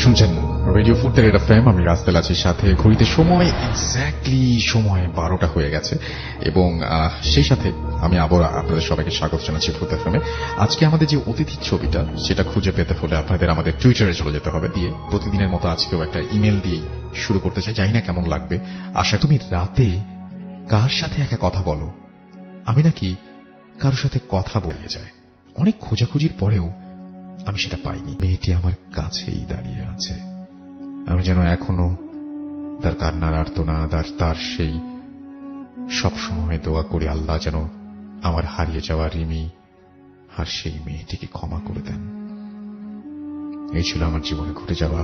শুনছেন রেডিও ফুটের এটা ফ্যাম, আমি রাস্তাল আছি সাথে। ঘড়িতে সময় এক্স্যাক্টলি সময় 12টা হয়ে গেছে এবং সেই সাথে আমি আবার আপনাদের সবাইকে স্বাগত জানাচ্ছি ফুট এফএমে। আজকে আমাদের যে অতিথি ছবিটা সেটা খুঁজে পেতে হলে আপনাদের আমাদের টুইটারে চলে যেতে হবে। দিয়ে প্রতিদিনের মতো আজকেও একটা ইমেল দিয়ে শুরু করতে চাই, জানি না কেমন লাগবে। আশা তুমি রাতে কার সাথে একা কথা বলো? আমি নাকি কারোর সাথে কথা বলে যায়। অনেক খোঁজাখুঁজির পরেও আমি সেটা পাইনি। মেয়েটি আমার কাছেই দাঁড়িয়ে আছে। আমি যেন এখনো তার কান্নার আর্তনাদ আর তার সেই সবসময় দোয়া করি আল্লাহ যেন আমার হারিয়ে যাওয়া রিমি আর সেই মেয়েটিকে ক্ষমা করে দেন। এই ছিল আমার জীবনে ঘটে যাওয়া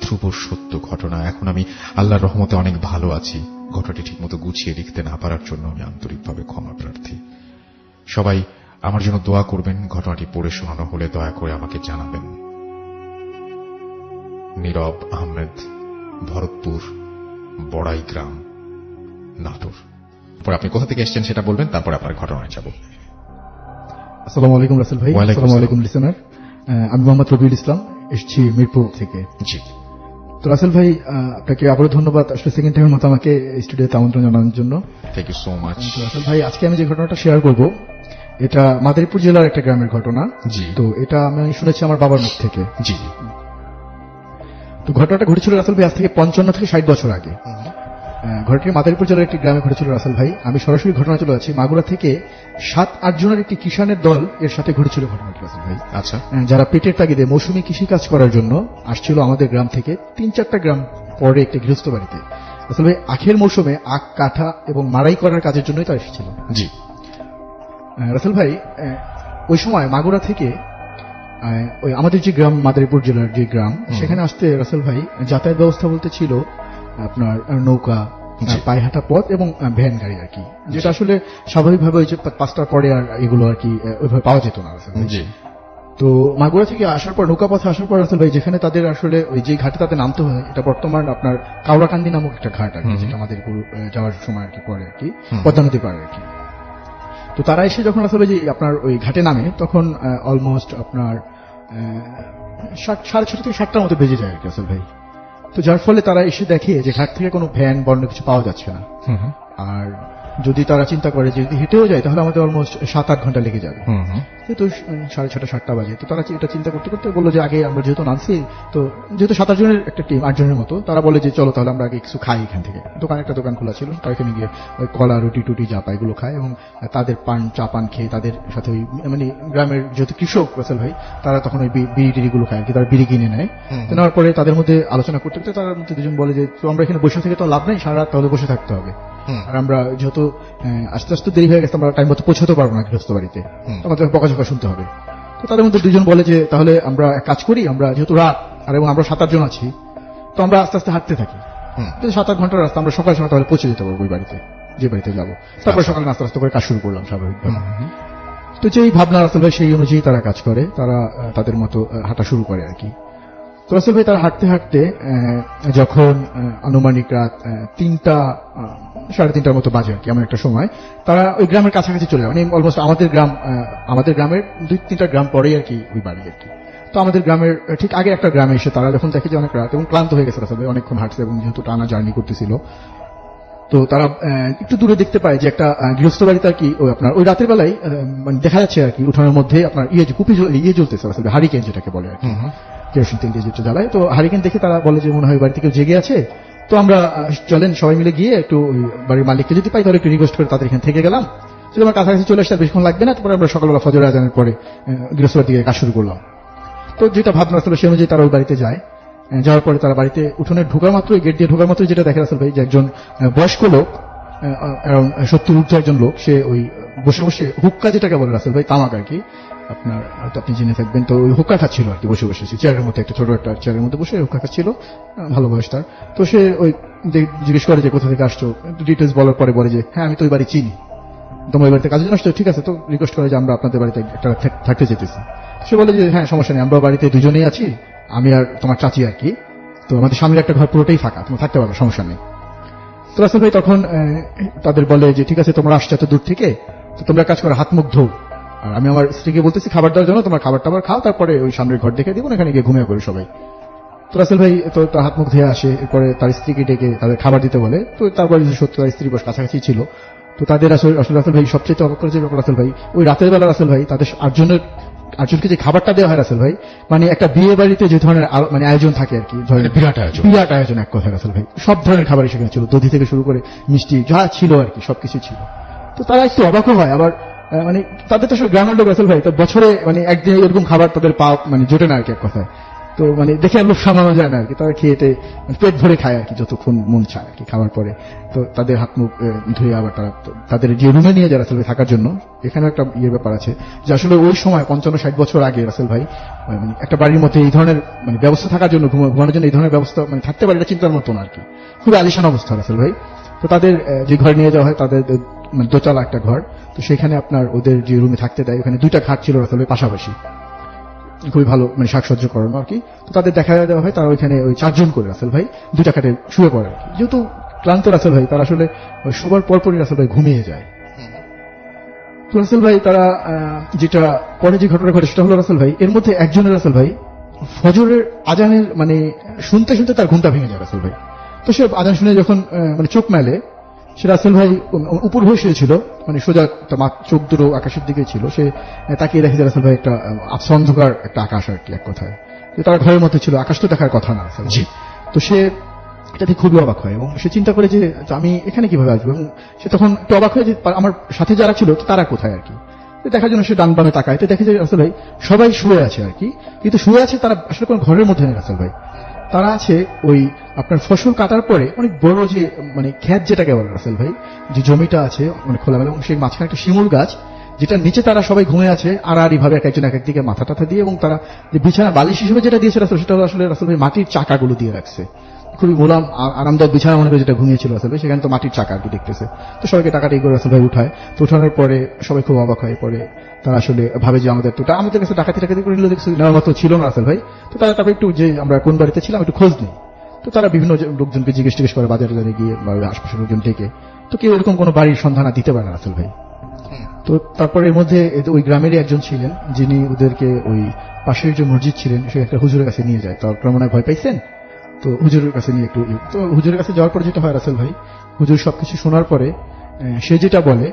ধ্রুব সত্য ঘটনা। এখন আমি আল্লাহর রহমতে অনেক ভালো আছি। ঘটনাটি ঠিকমতো গুছিয়ে লিখতে না পারার জন্য আমি আন্তরিকভাবে ক্ষমা প্রার্থী। সবাই আমার জন্য দোয়া করবেন। ঘটনাটি পড়ে শোনানো হলে দয়া করে আমাকে জানাবেন। নীরব আহমেদ, ভরতপুর, বড়াই গ্রাম, নাটোর। পরে আপনি কোথা থেকে এসেছেন সেটা বলবেন, তারপর আপনার ঘটনায় যাব। আসসালামু আলাইকুম রাসেল ভাই। আসসালামু আলাইকুম লিসেনার। আমি মোহাম্মদ রবিউল ইসলাম, এসেছি মিরপুর থেকে। জি। তো রাসেল ভাই, আপনাকে আবারও ধন্যবাদ আসলে সেকেন্ড টাইমের মতো আমাকে স্টুডিওতে আমন্ত্রণ জানানোর জন্য। Thank you so much. Rasel ভাই, আজকে আমি যে ঘটনাটা শেয়ার করব এটা মাদারীপুর জেলার একটা গ্রামের ঘটনা। জি। তো এটা আমি শুনেছি আমার বাবার মুখ থেকে। জি। তো ঘটনাটা ঘটেছিল রাসেল ভাই আজ থেকে 55 থেকে 60 বছর আগে। ঘটনাটি মাদারীপুর জেলার একটি গ্রামে ঘটেছিল রাসেল ভাই। আমি সরাসরি ঘটনা চলে যাচ্ছি। মাগুরা থেকে 7-8 জনের একটি কিষানের দল এর সাথে ঘটেছিল ঘটনাটি রাসেল ভাই। আচ্ছা। যারা পেটের তাগিদে মৌসুমী কৃষি কাজ করার জন্য আসছিল আমাদের গ্রাম থেকে 3-4টা গ্রাম পরে একটি গৃহস্থ বাড়িতে। রাসেল ভাই, আখের মৌসুমে আখ কাটা এবং মাড়াই করার কাজের জন্যই তারা এসেছিল। জি। রাসেল ভাই, ওই সময় মাগুরা থেকে ওই আমাদের যে গ্রাম মাদারীপুর জেলার যে গ্রাম, সেখানে আসতে রাসেল ভাই যাতায়াত ব্যবস্থা বলতে ছিল আপনার নৌকা, পায়ে পথ এবং ভ্যান গাড়ি আর কি, যেটা আসলে স্বাভাবিকভাবে ওই যে 5টার পরে আর এগুলো আর কি ওইভাবে পাওয়া যেত না রাসেল ভাই। তো মাগুরা থেকে আসার পর নৌকা পথে আসার পর রাসেল ভাই যেখানে তাদের আসলে ওই যে ঘাটে তাদের নামতে হয়, এটা বর্তমান আপনার কাউরাকান্দি নামক একটা ঘাট আর কি, যেটা মাদারীপুর যাওয়ার সময় আর কি পরে আর কি পদ্মা নদী পারে আর কি। তো তারা এসে যখন আসলে যে আপনার ওই ঘাটে নামে তখন অলমোস্ট আপনার 6:30 থেকে 7টার মতো বেজে যায় আর কি রাসেল ভাই। তো যার ফলে তারা এসে দেখে যে ঘাট থেকে কোনো ভ্যান বর্ণ কিছু পাওয়া যাচ্ছে না। আর যদি তারা চিন্তা করে যে যদি হেঁটেও যায় তাহলে আমাদের অলমোস্ট 7-8 ঘন্টা লেগে যাবে। তো 6:30-7টা বাজে। তো তারা এটা চিন্তা করতে করতে বললো যে আগে আমরা যেহেতু নামছি, তো যেহেতু 7-8 জনের একটা টিম, 8 জনের মতো, তারা বলে যে চলো তাহলে আমরা আগে কিছু খাই এখান থেকে। একটা দোকান খোলা ছিল, তারা এখানে গিয়ে ওই কলা, রুটি টুটি যা পায় এগুলো খায় এবং তাদের চা পান খেয়ে তাদের সাথে ওই মানে গ্রামের যেহেতু কৃষক রাসেল ভাই, তারা তখন ওই বিড়ি টিড়িগুলো খায় আর কি, তারা বিড়ি কিনে নেয়। নেওয়ার পরে তাদের মধ্যে আলোচনা করতে করতে তার মধ্যে দুজন বলে যে তো আমরা এখানে বসে থেকে তো লাভ নেই, সারা রাত তাহলে বসে থাকতে হবে। আর আমরা যেহেতু আস্তে আস্তে দেরি হয়ে গেছে, আমরা টাইম মতো পৌঁছাতে পারবো না গৃহস্থ বাড়িতে, আমাদের বকাঝকা শুনতে হবে। তো তাদের মধ্যে দুজন বলে যে তাহলে আমরা এক কাজ করি, আমরা যেহেতু রাত আর এবং আমরা 7-8 জন আছি, তো আমরা আস্তে আস্তে হাঁটতে থাকি। 7-8 ঘন্টার রাস্তা, আমরা সকাল সময় তাহলে পৌঁছে যেতে পারবো ওই বাড়িতে, যে বাড়িতে যাবো। তারপর সকালে নাস্তা নাস্তা করে কাজ শুরু করলাম স্বাভাবিকভাবে। তো যেই ভাবনা রাসেল ভাই সেই অনুযায়ী তারা কাজ করে, তারা তাদের মতো হাঁটা শুরু করে আর কি। তো রাসেল ভাই তারা হাঁটতে হাঁটতে যখন আনুমানিক রাত 3:30 মতো বাজে আর কি, এমন একটা সময় তারা ওই গ্রামের কাছাকাছি চলে যায়। মানে অলমোস্ট আমাদের গ্রামের 2-3টা গ্রাম পরেই আর কি ওই বাড়ি আর কি। তো আমাদের গ্রামের ঠিক আগে একটা গ্রামে এসে তারা যখন দেখে যে অনেক রাত এবং ক্লান্ত হয়ে গেছে রাসেল ভাই, অনেকক্ষণ হাঁটছে এবং যেহেতু টানা জার্নি করতেছিল, তো তারা একটু দূরে দেখতে পায় যে একটা গৃহস্থ বাড়িতে আর কি ওই আপনার ওই রাতের বেলায় মানে দেখা যাচ্ছে আর কি উঠানের মধ্যে আপনার কুপি জ্বলতেছে রাসেল ভাই, হারিকেন যেটাকে বলে আর কি, কেরোসিন তেল দিয়ে যেটা জ্বালায়। তো হারিকেন দেখে তারা বলে যে মনে হয় বাড়িতে কেউ জেগে আছে, তো আমরা চলেন সবাই মিলে গিয়ে একটু বাড়ির মালিককে যদি পাই তাহলে একটু রিকোয়েস্ট করে তাদের এখানে থেকে গেলাম, যদি আমার কাছাকাছি চলে আসতে বেশিক্ষণ লাগবে না। তারপরে আমরা সকালবেলা ফজর আজানের পরে গৃহস্থ দিকে কাজ শুরু করলাম। তো যেটা ভাবনা আসলে সে অনুযায়ী তারা ওই বাড়িতে যায়। যাওয়ার পরে তারা বাড়িতে উঠোনে ঢোকার মাত্রই, গেট দিয়ে ঢোকার মাত্রই যেটা দেখে রাসেল ভাই যে একজন বয়স্ক লোক, অ্যারাউন্ড 70 ঊর্ধ্ব একজন লোক, সে ওই বসে বসে হুক্কা যেটাকে বলে রাসেল ভাই, তামাক আর কি, আপনার হয়তো আপনি জেনে থাকবেন। তো ওই হুক্কা খাচ্ছিল আর কি, বসে বসে চেয়ারের মধ্যে, একটা ছোট একটা চেয়ারের মধ্যে বসে হুক্কা খাচ্ছিল, ভালো বয়স তার। তো সে ওই জিজ্ঞেস করে যে কোথা থেকে আসছো, ডিটেলস বলার পরে বলে যে হ্যাঁ আমি তো ওই বাড়ি চিনি, তোমার ওই বাড়িতে কাজের জন্য আসছো, ঠিক আছে। তো রিকোয়েস্ট করে যে আমরা আপনাদের বাড়িতে একটা থাকতে যেতেছি। সে বলে যে হ্যাঁ সমস্যা নেই, আমরা বাড়িতে দুজনেই আছি, আমি আর তোমার চাচি আর কি, তো আমাদের সামনের একটা ঘর পুরোটাই ফাঁকা, তোমরা থাকতে পারবে, সমস্যা নেই। তো রাসেল ভাই তখন তাদের বলে যে ঠিক আছে তোমরা আসছো এত দূর থেকে, তো তোমরা কাজ করো, হাত মুখ ধো, আর আমি আমার স্ত্রীকে বলতেছি খাবার দেওয়ার জন্য, তোমার খাবার টাবার খাও, তারপরে ওই সামনের ঘর দেখে দিব, এখানে গিয়ে ঘুমিয়ে পড়ি সবাই। তো রাসেল ভাই তো তার হাত মুখ ধুয়ে আসে, এরপরে তার স্ত্রীকে ডেকে তাদের খাবার দিতে বলে। তো তারপরে যে সত্য তার স্ত্রী বস কাছাকাছি ছিল, তো তাদের আসলে আসলে রাসেল ভাই সবচেয়ে অবাক করেছে রাসেল ভাই ওই রাতের বেলা রাসেল ভাই তাদের আটজনকে যে খাবারটা দেওয়া হয় রাসেল ভাই, মানে একটা বিয়ে বাড়িতে যে ধরনের মানে আয়োজন থাকে আর কি, ধরেন বিরাট আয়োজন এক কথা রাসেল ভাই, সব ধরনের খাবারই সেখানে ছিল, দধি থেকে শুরু করে মিষ্টি যা ছিল আর কি সবকিছু ছিল। তো তারা একটু অবাকও হয়, আবার মানে তাদের তো আসলে গ্রামের লোক রাসেল ভাই, তো বছরে মানে একদিন এরকম খাবার তাদের পাওয়া মানে জোটে না আর কি এক কথায়। তো মানে দেখে আর লোক সামলানো যায় না আর কি, তারা খেয়েতে পেট ভরে খায় আর কি যতক্ষণ মন চায় আর কি খাবার পরে। তো তাদের হাত মুখ ধুয়ে আবার তারা তাদের যে রুমে নিয়ে যায় রাসেল ভাই থাকার জন্য, এখানে একটা ইয়ে ব্যাপার আছে যে আসলে ওই সময় 55-60 বছর আগে রাসেল ভাই মানে একটা বাড়ির মধ্যে এই ধরনের মানে ব্যবস্থা থাকার জন্য, ঘুমানোর জন্য এই ধরনের ব্যবস্থা মানে থাকতে পারে এটা চিন্তার মতো না আর কি, খুবই আলিশান অবস্থা রাসেল ভাই। তো তাদের যে ঘরে নিয়ে যাওয়া হয় তাদের মানে দোতলা একটা ঘর, তো সেখানে আপনার ওদের যে রুমে থাকতে দেয় ওখানে 2টা খাট ছিল রাসেল ভাই পাশাপাশি, খুবই ভালো মানে সাজসজ্জ করানো আর কি। তো তাদের দেখা দেওয়া হয় তারা ওইখানে ওই 4 জন করে রাসেল ভাই 2টা খাটে শুয়ে পড়ে আর কি। যেহেতু ক্লান্ত রাসেল ভাই তারা আসলে শোবার পরপরই রাসেল ভাই ঘুমিয়ে যায়। তো রাসেল ভাই তারা যেটা পরে যে ঘটনা ঘটে সেটা হলো রাসেল ভাই এর মধ্যে একজনের রাসেল ভাই ফজরের আজানের মানে শুনতে শুনতে তার ঘুমটা ভেঙে যায় রাসেল ভাই। তো সে আজান শুনে যখন মানে চোখ মেলে, সে রাসেল ভাই উপর হয়ে শুয়েছিল, মানে সোজা চোখ দুটো আকাশের দিকে ছিল, সে তাকিয়ে দেখে যে রাসেল ভাই একটা অন্ধকার একটা আকাশ আর কি এক কথায়, যে তার ঘরের মধ্যে ছিল, আকাশ তো দেখার কথা না রাসেল ভাই। তো সে এটাতে খুবই অবাক হয় এবং সে চিন্তা করে যে আমি এখানে কিভাবে আসবো, এবং সে তখন একটু অবাক হয় যে আমার সাথে যারা ছিল তারা কোথায় আর কি। দেখার জন্য সে ডান বামে তাকায়, তো দেখে যে রাসেল ভাই সবাই শুয়ে আছে আর কি, কিন্তু শুয়ে আছে তারা আসলে কোনো ঘরের মধ্যে নেই রাসেল ভাই, তারা আছে ওই আপনার ফসল কাটার পরে অনেক বড় যে মানে ক্ষেত যেটাকে বলে রাসেল ভাই, যে জমিটা আছে মানে খোলামেলা, এবং সেই মাঝখানে একটা শিমুল গাছ যেটা নিচে তারা সবাই ঘুমিয়ে আছে আড়াআড়ি ভাবে এক একজন এক একদিকে মাথা টাথা দিয়ে, এবং তারা যে বিছানা বালিশ হিসেবে যেটা দিয়েছে রাসেল সেটা আসলে রাসেল ভাই মাটির চাকাগুলো দিয়ে রাখছে, খুবই মোলাম আরামদায়ক বিছানা মনে করে যেটা ঘুমিয়েছিল রাসেল ভাই, সেখানে তো মাটির চাকা আর কি দেখতেছে। তো সবাইকে টাকাটা করে রাসেল ভাই উঠায়, তো উঠানোর পরে সবাই খুব অবাক হয়, পরে তারা আসলে ভাবে যে আমাদের কাছে ডাকাতি করে নিল, দেখছে নেওয়ার মতো ছিল না রাসেল ভাই। তো তারা তারপরে একটু যে আমরা কোন বাড়িতে ছিলাম একটু খোঁজ নেই, তো তারা বিভিন্ন লোকজনকে জিজ্ঞেস করে বাজারে গিয়ে বা আশপাশের লোকজন ডেকে, তো কেউ এরকম কোনো বাড়ির সন্ধান দিতে পারে না রাসেল ভাই। তো তারপরে এর মধ্যে ওই গ্রামেরই একজন ছিলেন যিনি ওদেরকে ওই পাশের যে মসজিদ ছিলেন সে একটা হুজুরের কাছে নিয়ে যায়, তারপর মনে হয় ভয় পাইছেন, তো হুজুরের কাছে নিয়ে একটু, তো হুজুরের কাছে যাওয়ার পরে যেটা হয় রাসেল ভাই, হুজুর সবকিছু শোনার পরে সে যেটা বলে,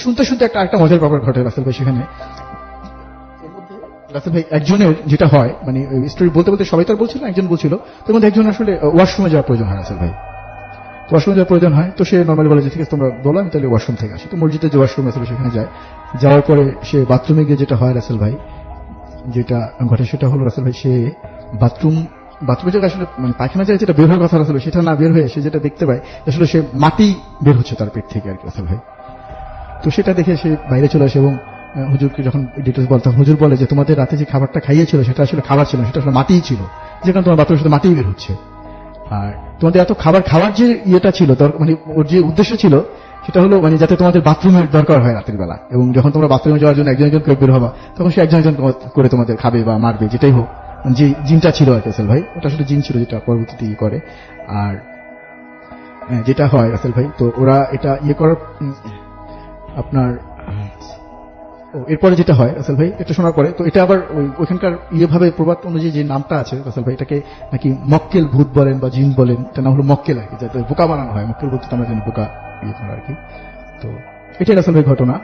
শুনতে শুনতে একটা মজার ব্যাপার ঘটে রাসেল ভাই সেখানে। রাসেল ভাই একজনের যেটা হয় মানে স্টোরি বলতে বলতে সবাই তার বলছিল, একজন বলছিল, তোর মধ্যে একজন আসলে ওয়াশরুমে যাওয়ার প্রয়োজন হয় রাসেল ভাই, ওয়াশরুমে যাওয়ার প্রয়োজন হয়, তো সে নর্মালি বলে যে ঠিক আছে তোমরা বলো আমি তাহলে ওয়াশরুম থেকে আসি। তো মসজিদে যে ওয়াশরুম আছে সেখানে যায়, যাওয়ার পরে সে বাথরুমে গিয়ে যেটা হয় রাসেল ভাই, যেটা ঘটে সেটা হলো রাসেল ভাই সে বাথরুমে যে আসলে মানে পায়খানা যায় যেটা বের হওয়ার কথা রাসেল সেটা না বের হয়ে সে যেটা দেখতে পায় আসলে সে মাটি বের হচ্ছে তার পেট থেকে আর কি রাসেল ভাই। তো সেটা দেখে সে বাইরে চলে আসে এবং হুজুরকে যখন ডিটেলস বলতাম, হুজুর বলে যে তোমাদের রাতে যে খাবারটা খাইয়েছিল সেটা আসলে খাবার ছিল না, সেটা আসলে মাটিই ছিল, যেখানে তোমার বাথরুমের সাথে মাটিই বের হচ্ছে। আর তোমাদের এত খাবার খাওয়ার যে ইয়েটা ছিল মানে ওর যে উদ্দেশ্য ছিল সেটা হলো মানে যাতে তোমাদের বাথরুমের দরকার হয় রাতের বেলা, এবং যখন তোমরা বাথরুমে যাওয়ার জন্য একজন একজন করে বের হবা তখন সে একজন একজন করে তোমাদের খাবে বা মারবে, যেটাই হোক যে জিনটা ছিল আর রাসেল ভাই, ওটা আসলে জিন ছিল যেটা পরবর্তীতে ইয়ে করে। আর যেটা হয় রাসেল ভাই, তো ওরা এটা ইয়ে করার আপনার এরপরে যেটা হয় রাসেল ভাই, এটা শোনার পরে তো এটা আবার ওইখানকার ইয়েভাবে প্রবাদ অনুযায়ী যে নামটা আছে রাসেল ভাই, এটাকে নাকি মক্কেল ভূত বলেন বা জিন বলেন, এটা নাম হলো মক্কেল আর কি, যাতে বোকা বানানো হয়, মক্কেল বলতে আমরা জানি বোকা ইয়ে করা আর কি। তো এটাই রাসেল ভাই ঘটনা,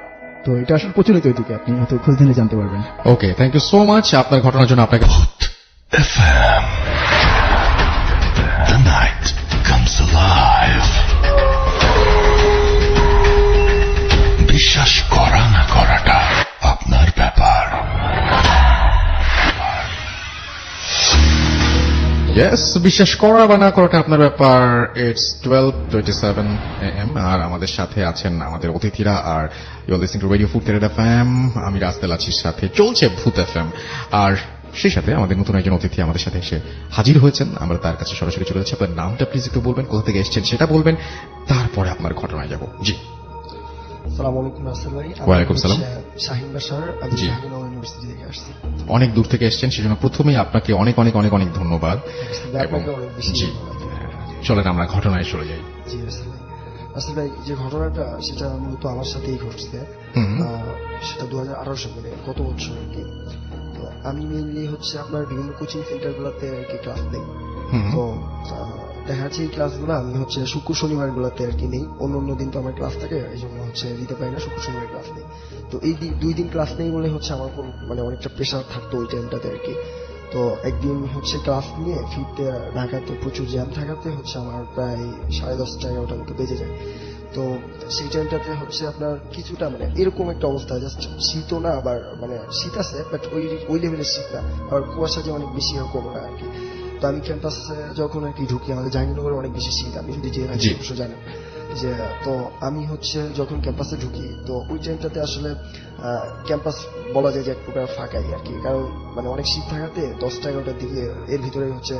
তো এটা আসলে প্রচলিত ওইদিকে, আপনি হয়তো খোঁজ দিলে জানতে পারবেন। ওকে, থ্যাংক ইউ সো মাচ আপনার ঘটনার জন্য। আপনাকে FM. The night comes alive. বিশ্বাস করা না করাটা আপনার ব্যাপার। ইয়েস, বিশ্বাস করা বা না করাটা আপনার ব্যাপার। ইটস 12:27 AM আর আমাদের সাথে আছেন আমাদের অতিথিরা, আর you are listening to radio ফুড এফএম। আমি রাস্তেল আছির সাথে চলছে ভূত এফএম, আর সেই সাথে আমাদের নতুন একজন অতিথি আমাদের সাথে এসে হাজির হয়েছেন। আমরা তার কাছে সরাসরি চলে যাচ্ছি। আপনার নামটা প্লিজ একটু বলবেন, কোথা থেকে এসেছেন সেটা বলবেন, তারপরে আপনার ঘটনায় যাব। জি, আসসালামু আলাইকুম রাসেল ভাই। ওয়ালাইকুম সালাম। শাহিন বাশার, আমি জি। জাহাঙ্গীরনগর ইউনিভার্সিটি থেকে আসছি। অনেক দূর থেকে এসেছেন, সেজন্য প্রথমেই আপনাকে অনেক অনেক অনেক অনেক ধন্যবাদ। এবং আপনাকে অনেক বেশি জি, ধন্যবাদ। চলেন আমরা ঘটনায় চলে যাই। জি রাসেল ভাই। রাসেল ভাই, যে ঘটনাটা সেটা মূলত আমার সাথেই ঘটছে। হুম। সেটা 2018 সালে, গত বছর আর কি। তো আমি মেইনলি হচ্ছে আপনার বিভিন্ন কোচিং সেন্টার গুলাতে আর কি ক্লাস দিই। হুম। তো দেখা যাচ্ছে এই ক্লাসগুলো আমি হচ্ছে শুক্র শনিবার গুলোতে আর কি নেই, অন্য দিন তো আমার ক্লাস থাকে, এই জন্য হচ্ছে দিতে পারি না, শুক্র শনিবার ক্লাস নেই। তো এই 2 দিন ক্লাস নেই বলে হচ্ছে আমার মানে অনেকটা প্রেশার থাকতো ওই টাইমটাতে আর কি। তো একদিন হচ্ছে ক্লাস নিয়ে ফিরতে ঢাকাতে প্রচুর জ্যাম থাকাতে হচ্ছে আমার প্রায় 10:30-11টার মতো বেজে যায়। তো সেই টাইমটাতে হচ্ছে আপনার কিছুটা মানে এরকম একটা অবস্থা, জাস্ট শীতও না, আবার মানে শীত আছে বাট ওই লেভেলের শীত না, আবার কুয়াশা যে অনেক বেশি এরকম না আর কি। তো আমি ক্যাম্পাসে যখন আর কি ঢুকি, আমাদের জাহাঙ্গীরনগরে অনেক বেশি শীত, আপনি যদি জেনে জি। অবশ্য জানেন যে। তো আমি হচ্ছে যখন ক্যাম্পাসে ঢুকি, তো ওই টাইমটাতে আসলে ক্যাম্পাস বলা যায় যে এক প্রকার ফাঁকাই আর কি, কারণ মানে অনেক শীত থাকাতে 10টা-11টার দিকে এর ভিতরে হচ্ছে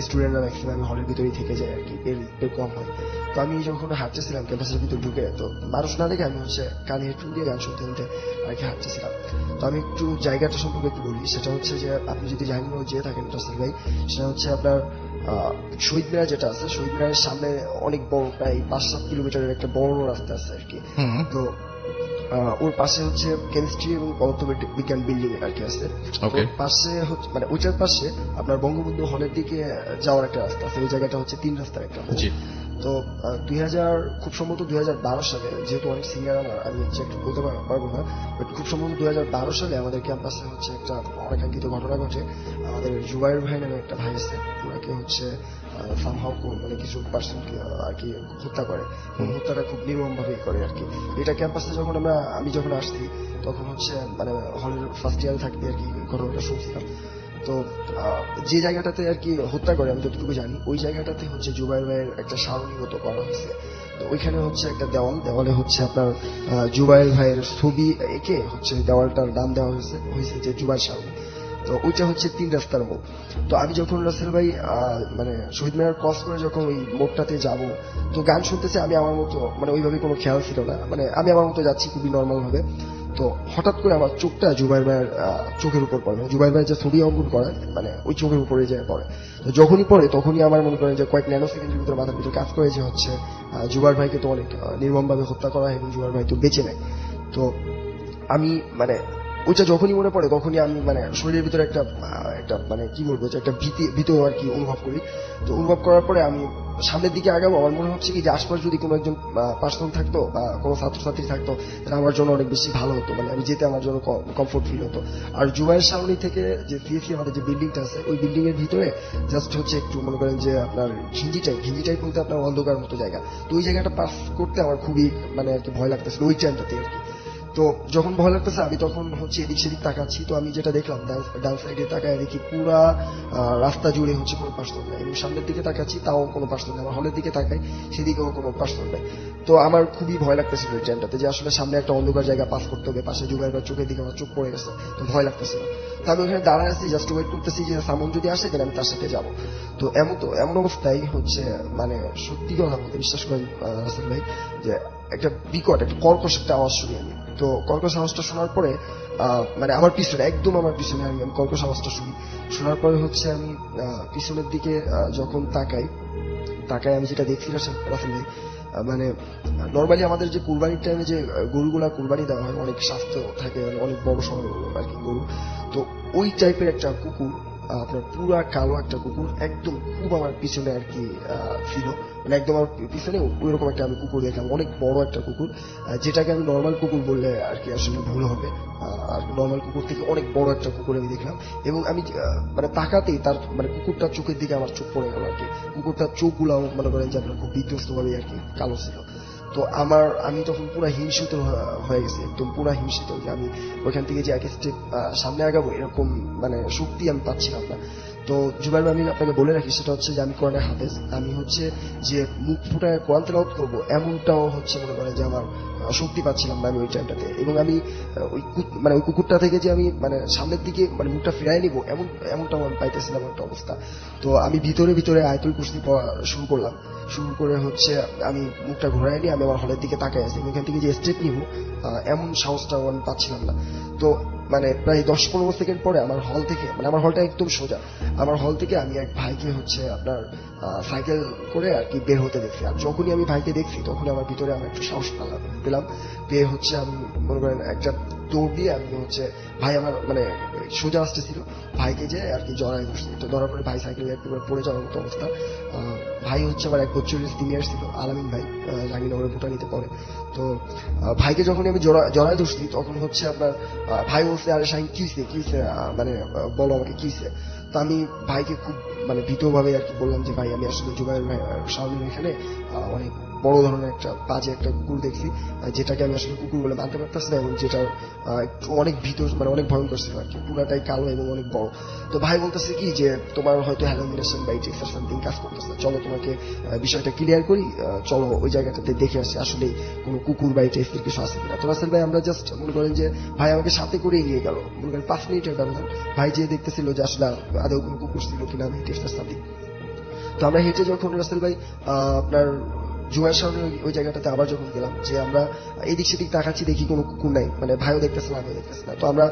স্টুডেন্টরা ম্যাক্সিমাম হলের ভিতরেই থেকে যায় আর কি, এর কম হয়। তো আমি যখন হাঁটতেছিলাম ক্যাম্পাসের ভিতরে ঢুকে, তো মানুষ না দেখে আমি হচ্ছে কানে হেডফোন দিয়ে গান শুনতে শুনতে আর কি হাঁটতেছিলাম। তো আমি একটু জায়গাটা সম্পর্কে একটু বলি, সেটা হচ্ছে যে আপনি যদি জাহাঙ্গীরনগর যেয়ে থাকেন রাসেল ভাই, সেটা হচ্ছে আপনার শহীদ মিনার যেটা আছে, শহীদ মিনারের সামনে অনেক বড় প্রায় 5-7 কিলোমিটারের একটা বড় রাস্তা আছে আর কি। হুম। তো ওর পাশে হচ্ছে কেমিস্ট্রি এবং পদার্থ বিজ্ঞান বিল্ডিং আর কি আছে। Okay. ওর পাশে হচ্ছে মানে ওইটার পাশে আপনার বঙ্গবন্ধু হলের দিকে যাওয়ার একটা রাস্তা আছে, ওই জায়গাটা হচ্ছে 3 রাস্তার একটা মোড়। জি। তো খুব সম্ভবত 2012 সালে, যেহেতু অনেক সিঙ্গার আমি হচ্ছে একটু বলতে পারবো না, বাট খুব সম্ভবত 2012 সালে আমাদের ক্যাম্পাসে হচ্ছে একটা অনাকাঙ্ক্ষিত ঘটনা ঘটে। আমাদের জুবাইর ভাই নামে একটা ভাই আছে, ওনাকে হচ্ছে সামহাও মানে কিছু পার্সনকে আর কি হত্যা করে, এবং হত্যাটা খুব নির্মম ভাবে করে আর কি। এটা ক্যাম্পাসে যখন আমি যখন আসছি, তখন হচ্ছে মানে হলের ফার্স্ট ইয়ারে থাকতে আর কি ঘটনাটা শুনছিলাম। তো যে জায়গাটাতে আর কি হত্যা করে, আমি যতটুকু জানি ওই জায়গাটাতে হচ্ছে জুবাইর ভাইয়ের একটা সারণীগত করা হয়েছে। তো ওইখানে হচ্ছে একটা দেওয়ালে হচ্ছে আপনার জুবাইর ভাইয়ের ছবি এঁকে হচ্ছে দেওয়ালটার নাম দেওয়া হয়েছে যে জুবাইর সারণী। তো ওইটা হচ্ছে 3 রাস্তার মোড়। তো আমি যখন রাসেল ভাই মানে শহীদ মিনার ক্রস করে যখন ওই মোড়টাতে যাব, তো গান শুনতেছে, আমি আমার মতো মানে ওইভাবে কোনো খেয়াল ছিল না, মানে আমি আমার মতো যাচ্ছি খুবই নর্মাল ভাবে। তো হঠাৎ করে আমার চোখটা জুবাইর ভাইয়ের চোখের উপর পড়ে, জুবাইর ভাইয়ের যে ছবি অঙ্কন করে মানে ওই চোখের উপরে যায় পড়ে। তো যখনই পড়ে তখনই আমার মনে করেন যে কয়েক ন্যানো সেকেন্ডের ভিতরে মাথার ভিতরে কাজ করে যে হচ্ছে জুবাইর ভাইকে তো অনেক নির্মম ভাবে হত্যা করা হয় এবং জুবাইর ভাই তো বেঁচে নেয়। তো আমি মানে ওইটা যখনই মনে পড়ে তখনই আমি মানে শরীরের ভিতরে একটা মানে কি বলবো যে একটা ভীত আর কি অনুভব করি। তো অনুভব করার পরে আমি সামনের দিকে আগাবো, আমার মনে হচ্ছে কি যে আশপাশ যদি কোনো একজন পার্সন থাকতো বা কোনো ছাত্রছাত্রী থাকতো, তাহলে আমার জন্য অনেক বেশি ভালো হতো, মানে আমি যেতে আমার জন্য কমফোর্ট ফিল হতো। আর জুবাইর সামনে থেকে যে সিএসি আমাদের যে বিল্ডিংটা আছে, ওই বিল্ডিং এর ভিতরে জাস্ট হচ্ছে একটু মনে করেন যে আপনার ঘিঞ্জি টাইপ বলতে আপনার অন্ধকার মতো জায়গা। তো ওই জায়গাটা পাস করতে আমার খুবই মানে আর কি ভয় লাগতেছিল ওই টাইমটাতে আর কি। তো যখন ভয় লাগতেছে আমি তখন হচ্ছে এদিক সেদিক তাকাচ্ছি, তো আমি যেটা দেখলাম ডান সাইডে তাকায় দেখি পুরা রাস্তা জুড়ে হচ্ছে কোনো পার্সন নাই, এবং সামনের দিকে তাকাচ্ছি তাও কোনো পার্সন নেই, আমার হলের দিকে তাকাই সেদিকেও কোনো পার্সন নেই। তো আমার খুবই ভয় লাগতেছিল ওই টাইমটাতে যে আসলে সামনে একটা অন্ধকার জায়গা পাস করতে হবে, পাশে জুবাইর ভাইয়ের চোখের দিকে আমার চোখ পড়ে গেছে, তো ভয় লাগতেছিল। তো আমি ওখানে দাঁড়ায় আছি, জাস্ট ওয়েট করতেছি যে সামন যদি আসে তাহলে আমি তার সাথে যাবো। তো এমন অবস্থায় হচ্ছে মানে সত্যি কথা বলতে বিশ্বাস করেন রাসেল ভাই, যে একটা বিকট একটা কর্কশ একটা আওয়াজ শুনি আমি। তো কর্কশ আওয়াজটা শোনার পরে মানে আমার পিছনে একদম আমার পিছনে আমি কর্কশ আওয়াজটা শোনার পরে হচ্ছে আমি পিছনের দিকে যখন তাকাই আমি যেটা দেখছি রাসেল ভাই, মানে নর্মালি আমাদের যে কুরবানির টাইমে যে গরুগুলা কুরবানি দেওয়া হয় অনেক স্বাস্থ্য থাকে, মানে অনেক বড় সড়ো আর কি গরু। তো ওই টাইপের একটা কুকুর, আপনার পুরা কালো একটা কুকুর একদম খুব আমার পিছনে আর কি ছিল, মানে একদম আমার পিছনে ওইরকম একটা আমি কুকুর দেখলাম, অনেক বড় একটা কুকুর, যেটাকে আমি নর্মাল কুকুর বললে আর কি আসলে ভুল হবে। আর নর্মাল কুকুর থেকে অনেক বড় একটা কুকুর আমি দেখলাম, এবং আমি মানে তাকাতেই তার মানে কুকুরটার চোখের দিকে আমার চোখ পড়ে গেল আর কি। কুকুরটার চোখগুলো মনে করেন যে আপনার খুব বিধ্বস্ত ভাবে আর কি কালো ছিল। তো আমি তখন পুরো হিংসিত হয়ে গেছি, একদম পুরো হিংসিত যে আমি ওইখান থেকে যে এক স্টেপ সামনে আগাবো এরকম মানে শক্তি আমি পাচ্ছিলাম না। তো জুবাইর ভাই, আমি আপনাকে বলে রাখি সেটা হচ্ছে যে আমি কোরআনের হাফেজ, আমি হচ্ছে যে মুখ ফুটায় কোরআন তেলাওয়াত করবো এমনটাও হচ্ছে মনে করেন যে আমার শক্তি পাচ্ছিলাম না আমি ওই টাইমটাতে। এবং আমি ওই কুকুরটা থেকে যে আমি মানে সামনের দিকে মানে মুখটা ফিরাই নিবো এমনটাও আমি পাইতেছিলাম একটা অবস্থা। তো আমি ভিতরে আয়াতুল কুরসি পড়া শুরু করে হচ্ছে আমি মুখটা ঘুরাই নিয়ে আমি আমার হলের দিকে তাকাই আছি, এখান থেকে যে স্টেপ নিব এমন সাহসটাও আমি পাচ্ছিলাম না। তো মানে প্রায় 10-15 সেকেন্ড পরে আমার হল থেকে, মানে আমার হলটা একদম সোজা, আমার হল থেকে আমি এক ভাইকে হচ্ছে আপনার সাইকেল করে আর কি বের হতে দেখছি। আর যখনই আমি ভাইকে দেখছি তখনই আমার ভিতরে আমার একটু সাহস পেলাম। পেয়ে হচ্ছে আমি মনে করেন একটা দৌড় দিয়ে আমি হচ্ছে ভাই আমার মানে সোজা আসতেছিল, ভাইকে যে আর কি জড়াই ধরছি। তো ধরার পরে ভাই সাইকেল একবার পড়ে যাওয়ার মতো অবস্থা। ভাই হচ্ছে আমার 1 বছরের সিনিয়র ছিল, আলামিন ভাই, জাহাঙ্গীরনগরের ভুটানিতে পড়ে। তো ভাইকে যখন আমি জড়াই ধরছি তখন হচ্ছে আপনার ভাই বলছে, আরে শাহিন কি হয়েছে মানে বলো আমাকে কি হয়েছে। তো আমি ভাইকে খুব মানে ভীতভাবে আর কি বললাম যে ভাই আমি আসলে জুবাইর ভাই শাওনের এখানে অনেক বড় ধরনের একটা বাজে একটা কুকুর দেখছি, যেটাকে আমি আসলে কুকুর বলে মানতে পারতেছি না, এবং যেটা একটু অনেক ভীত মানে অনেক ভয়ঙ্কর ছিল আর কি, পুরাটাই কালো এবং অনেক বড়। তো ভাই বলতেছে কি যে তোমার হয়তো হ্যালুমিনেশন বা টিক্স সামথিং কাজ করতেছে, চলো তোমাকে বিষয়টা ক্লিয়ার করি, চলো ওই জায়গাটাতে দেখে আসি আসলে কোনো কুকুর বা টিক্স কিছু আছে কিনা। তো রাসেল ভাই আমরা জাস্ট মনে করেন যে ভাই আমাকে সাথে করে এগিয়ে গেল, মনে করেন 5 মিনিটের ব্যবধান, ভাই যে দেখতেছিল যে আসলে আদৌ কোনো কুকুর ছিল কিনা আমি টিক্স সামথিং। তো আমরা হেঁটে যখন রাসেল ভাই আপনার জুয়ার সামনে ওই জায়গাটাতে আবার যখন গেলাম, যে আমরা এদিক সেদিক তাকাচ্ছি, দেখি কোনো কুকুর নাই, মানে ভাইও দেখতেছে না আমিও দেখতেছি না। তো আমরা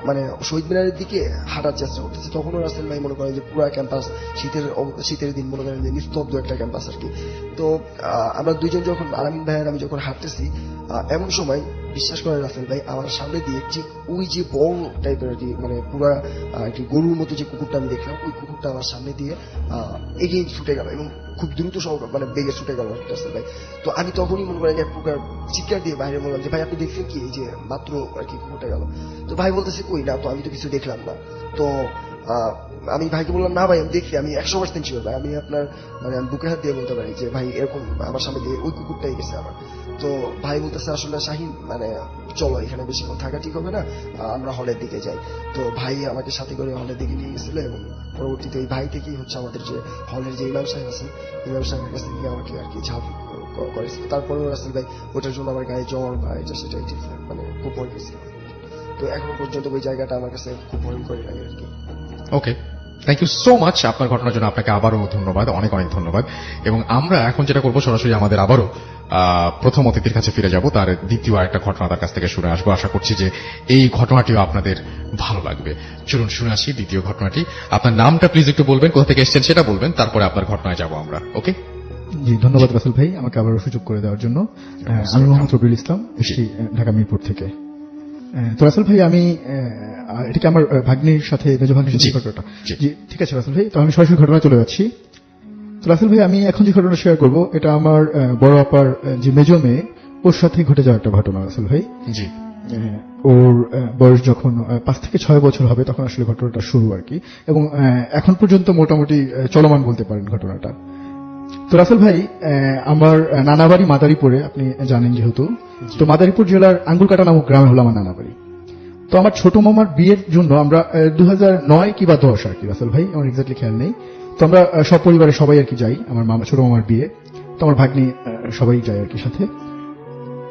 মানে শহীদ মিনারের দিকে হাঁটার চেষ্টা করতেছি, তখনও রাসেল ভাই মনে করেন যে পুরো ক্যাম্পাস শীতের দিন মনে করেন যে নিস্তব্ধ একটা ক্যাম্পাস আর কি। তো আমরা দুইজন যখন আলামিন ভাই আর আমি যখন হাঁটতেছি, এমন সময় বিশ্বাস করেন রাসেল ভাই আমার সামনে দিয়ে ঠিক ওই যে বড় টাইপের আর কি মানে পুরা একটি গরুর মতো যে কুকুরটা আমি দেখলাম, ওই কুকুরটা আমার সামনে দিয়ে এগিয়ে ছুটে গেল এবং খুব দ্রুত মানে বেগে ছুটে গেল রাসেল ভাই। তো আমি তখনই মনে করেন এক প্রকার চিৎকার দিয়ে বাইরে বললাম যে ভাই আপনি দেখছেন কি, এই যে মাত্র আর কি কুকুরটা গেল। তো ভাই বলতেছে কই না, তো আমি তো কিছু দেখলাম না। তো আমি ভাইকে বললাম না ভাই আমি দেখি, আমি 100% শিওর ভাই, আমি আপনার মানে আমি বুকে হাত দিয়ে বলতে পারি যে ভাই এরকম আমার সামনে দিয়ে ওই কুকুরটাই গেছে আমার। তো ভাই বলতেছে আসলে শাহিন মানে চলো এখানে বেশিক্ষণ থাকা ঠিক হবে না, আমরা হলের দিকে যাই। তো ভাই আমাকে সাথে করে হলের দিকে নিয়ে গেছিল এবং পরবর্তীতে ওই ভাই থেকেই হচ্ছে আমাদের যে হলের যে ইমাম সাহেব আছেন, ইমাম সাহেবের কাছে গিয়ে আমাকে আর কি ঝাঁপ করেছিল। তারপরেও রাসেল ভাই ওটার জন্য আমার গায়ে জ্বর বা এটা সেটা মানে খুব ভয় পেয়েছিল। তো এখন পর্যন্ত ওই জায়গাটা আমার কাছে খুব ভয়ঙ্কর লাগে আর কি। ওকে, থ্যাংক ইউ সো মাচ আপনার ঘটনার জন্য। আপনাকে আবারও ধন্যবাদ, অনেক অনেক ধন্যবাদ। এবং আমরা এখন যেটা করবো, সরাসরি আমাদের আবারও প্রথম অতিথির কাছে ফিরে যাব, তার দ্বিতীয় আরেকটা ঘটনা তার কাছ থেকে শুনে আসবো। আশা করছি যে এই ঘটনাটিও আপনাদের ভালো লাগবে। চলুন শুনে আসি দ্বিতীয় ঘটনাটি। আপনার নামটা প্লিজ একটু বলবেন, কোথা থেকে এসেছেন সেটা বলবেন, তারপরে আপনার ঘটনায় যাব আমরা। ওকে, জি ধন্যবাদ রাসেল ভাই আমাকে আবারও সুযোগ করে দেওয়ার জন্য। আমি মোহাম্মদ রবিউল ইসলাম, এসেছি ঢাকা মিরপুর থেকে। তো রাসেল ভাই আমি এটাকে আমার ভাগ্নির সাথে মেজো ভাগ্নির সাথে ঘটনাটা, জি ঠিক আছে রাসেল ভাই। তো আমি সরাসরি ঘটনা চলে যাচ্ছি। তো রাসেল ভাই আমি এখন যে ঘটনা শেয়ার করবো এটা আমার বড় আপার যে মেজো মেয়ে, ওর সাথে ঘটে যাওয়া একটা ঘটনা রাসেল ভাই। জি, ওর বয়স যখন 5 থেকে 6 বছর হবে তখন আসলে ঘটনাটা শুরু আর কি, এবং এখন পর্যন্ত মোটামুটি চলমান বলতে পারেন ঘটনাটা। তো রাসেল ভাই আমার নানা বাড়ি মাদারীপুরে, আপনি জানেন যেহেতু। তো মাদারীপুর জেলার আঙ্গুরকাটা নামক গ্রামে হলো আমার নানা বাড়ি। তো আমার ছোট মামার বিয়ের জন্য আমরা 2009 কিংবা 10 আর কি রাসেল ভাই, আমার এক্স্যাক্টলি খেয়াল নেই। তো আমরা সব পরিবারের সবাই আর কি যাই, আমার ছোট মামার বিয়ে। তো আমার ভাগ্নি সবাই যায় আর কি সাথে।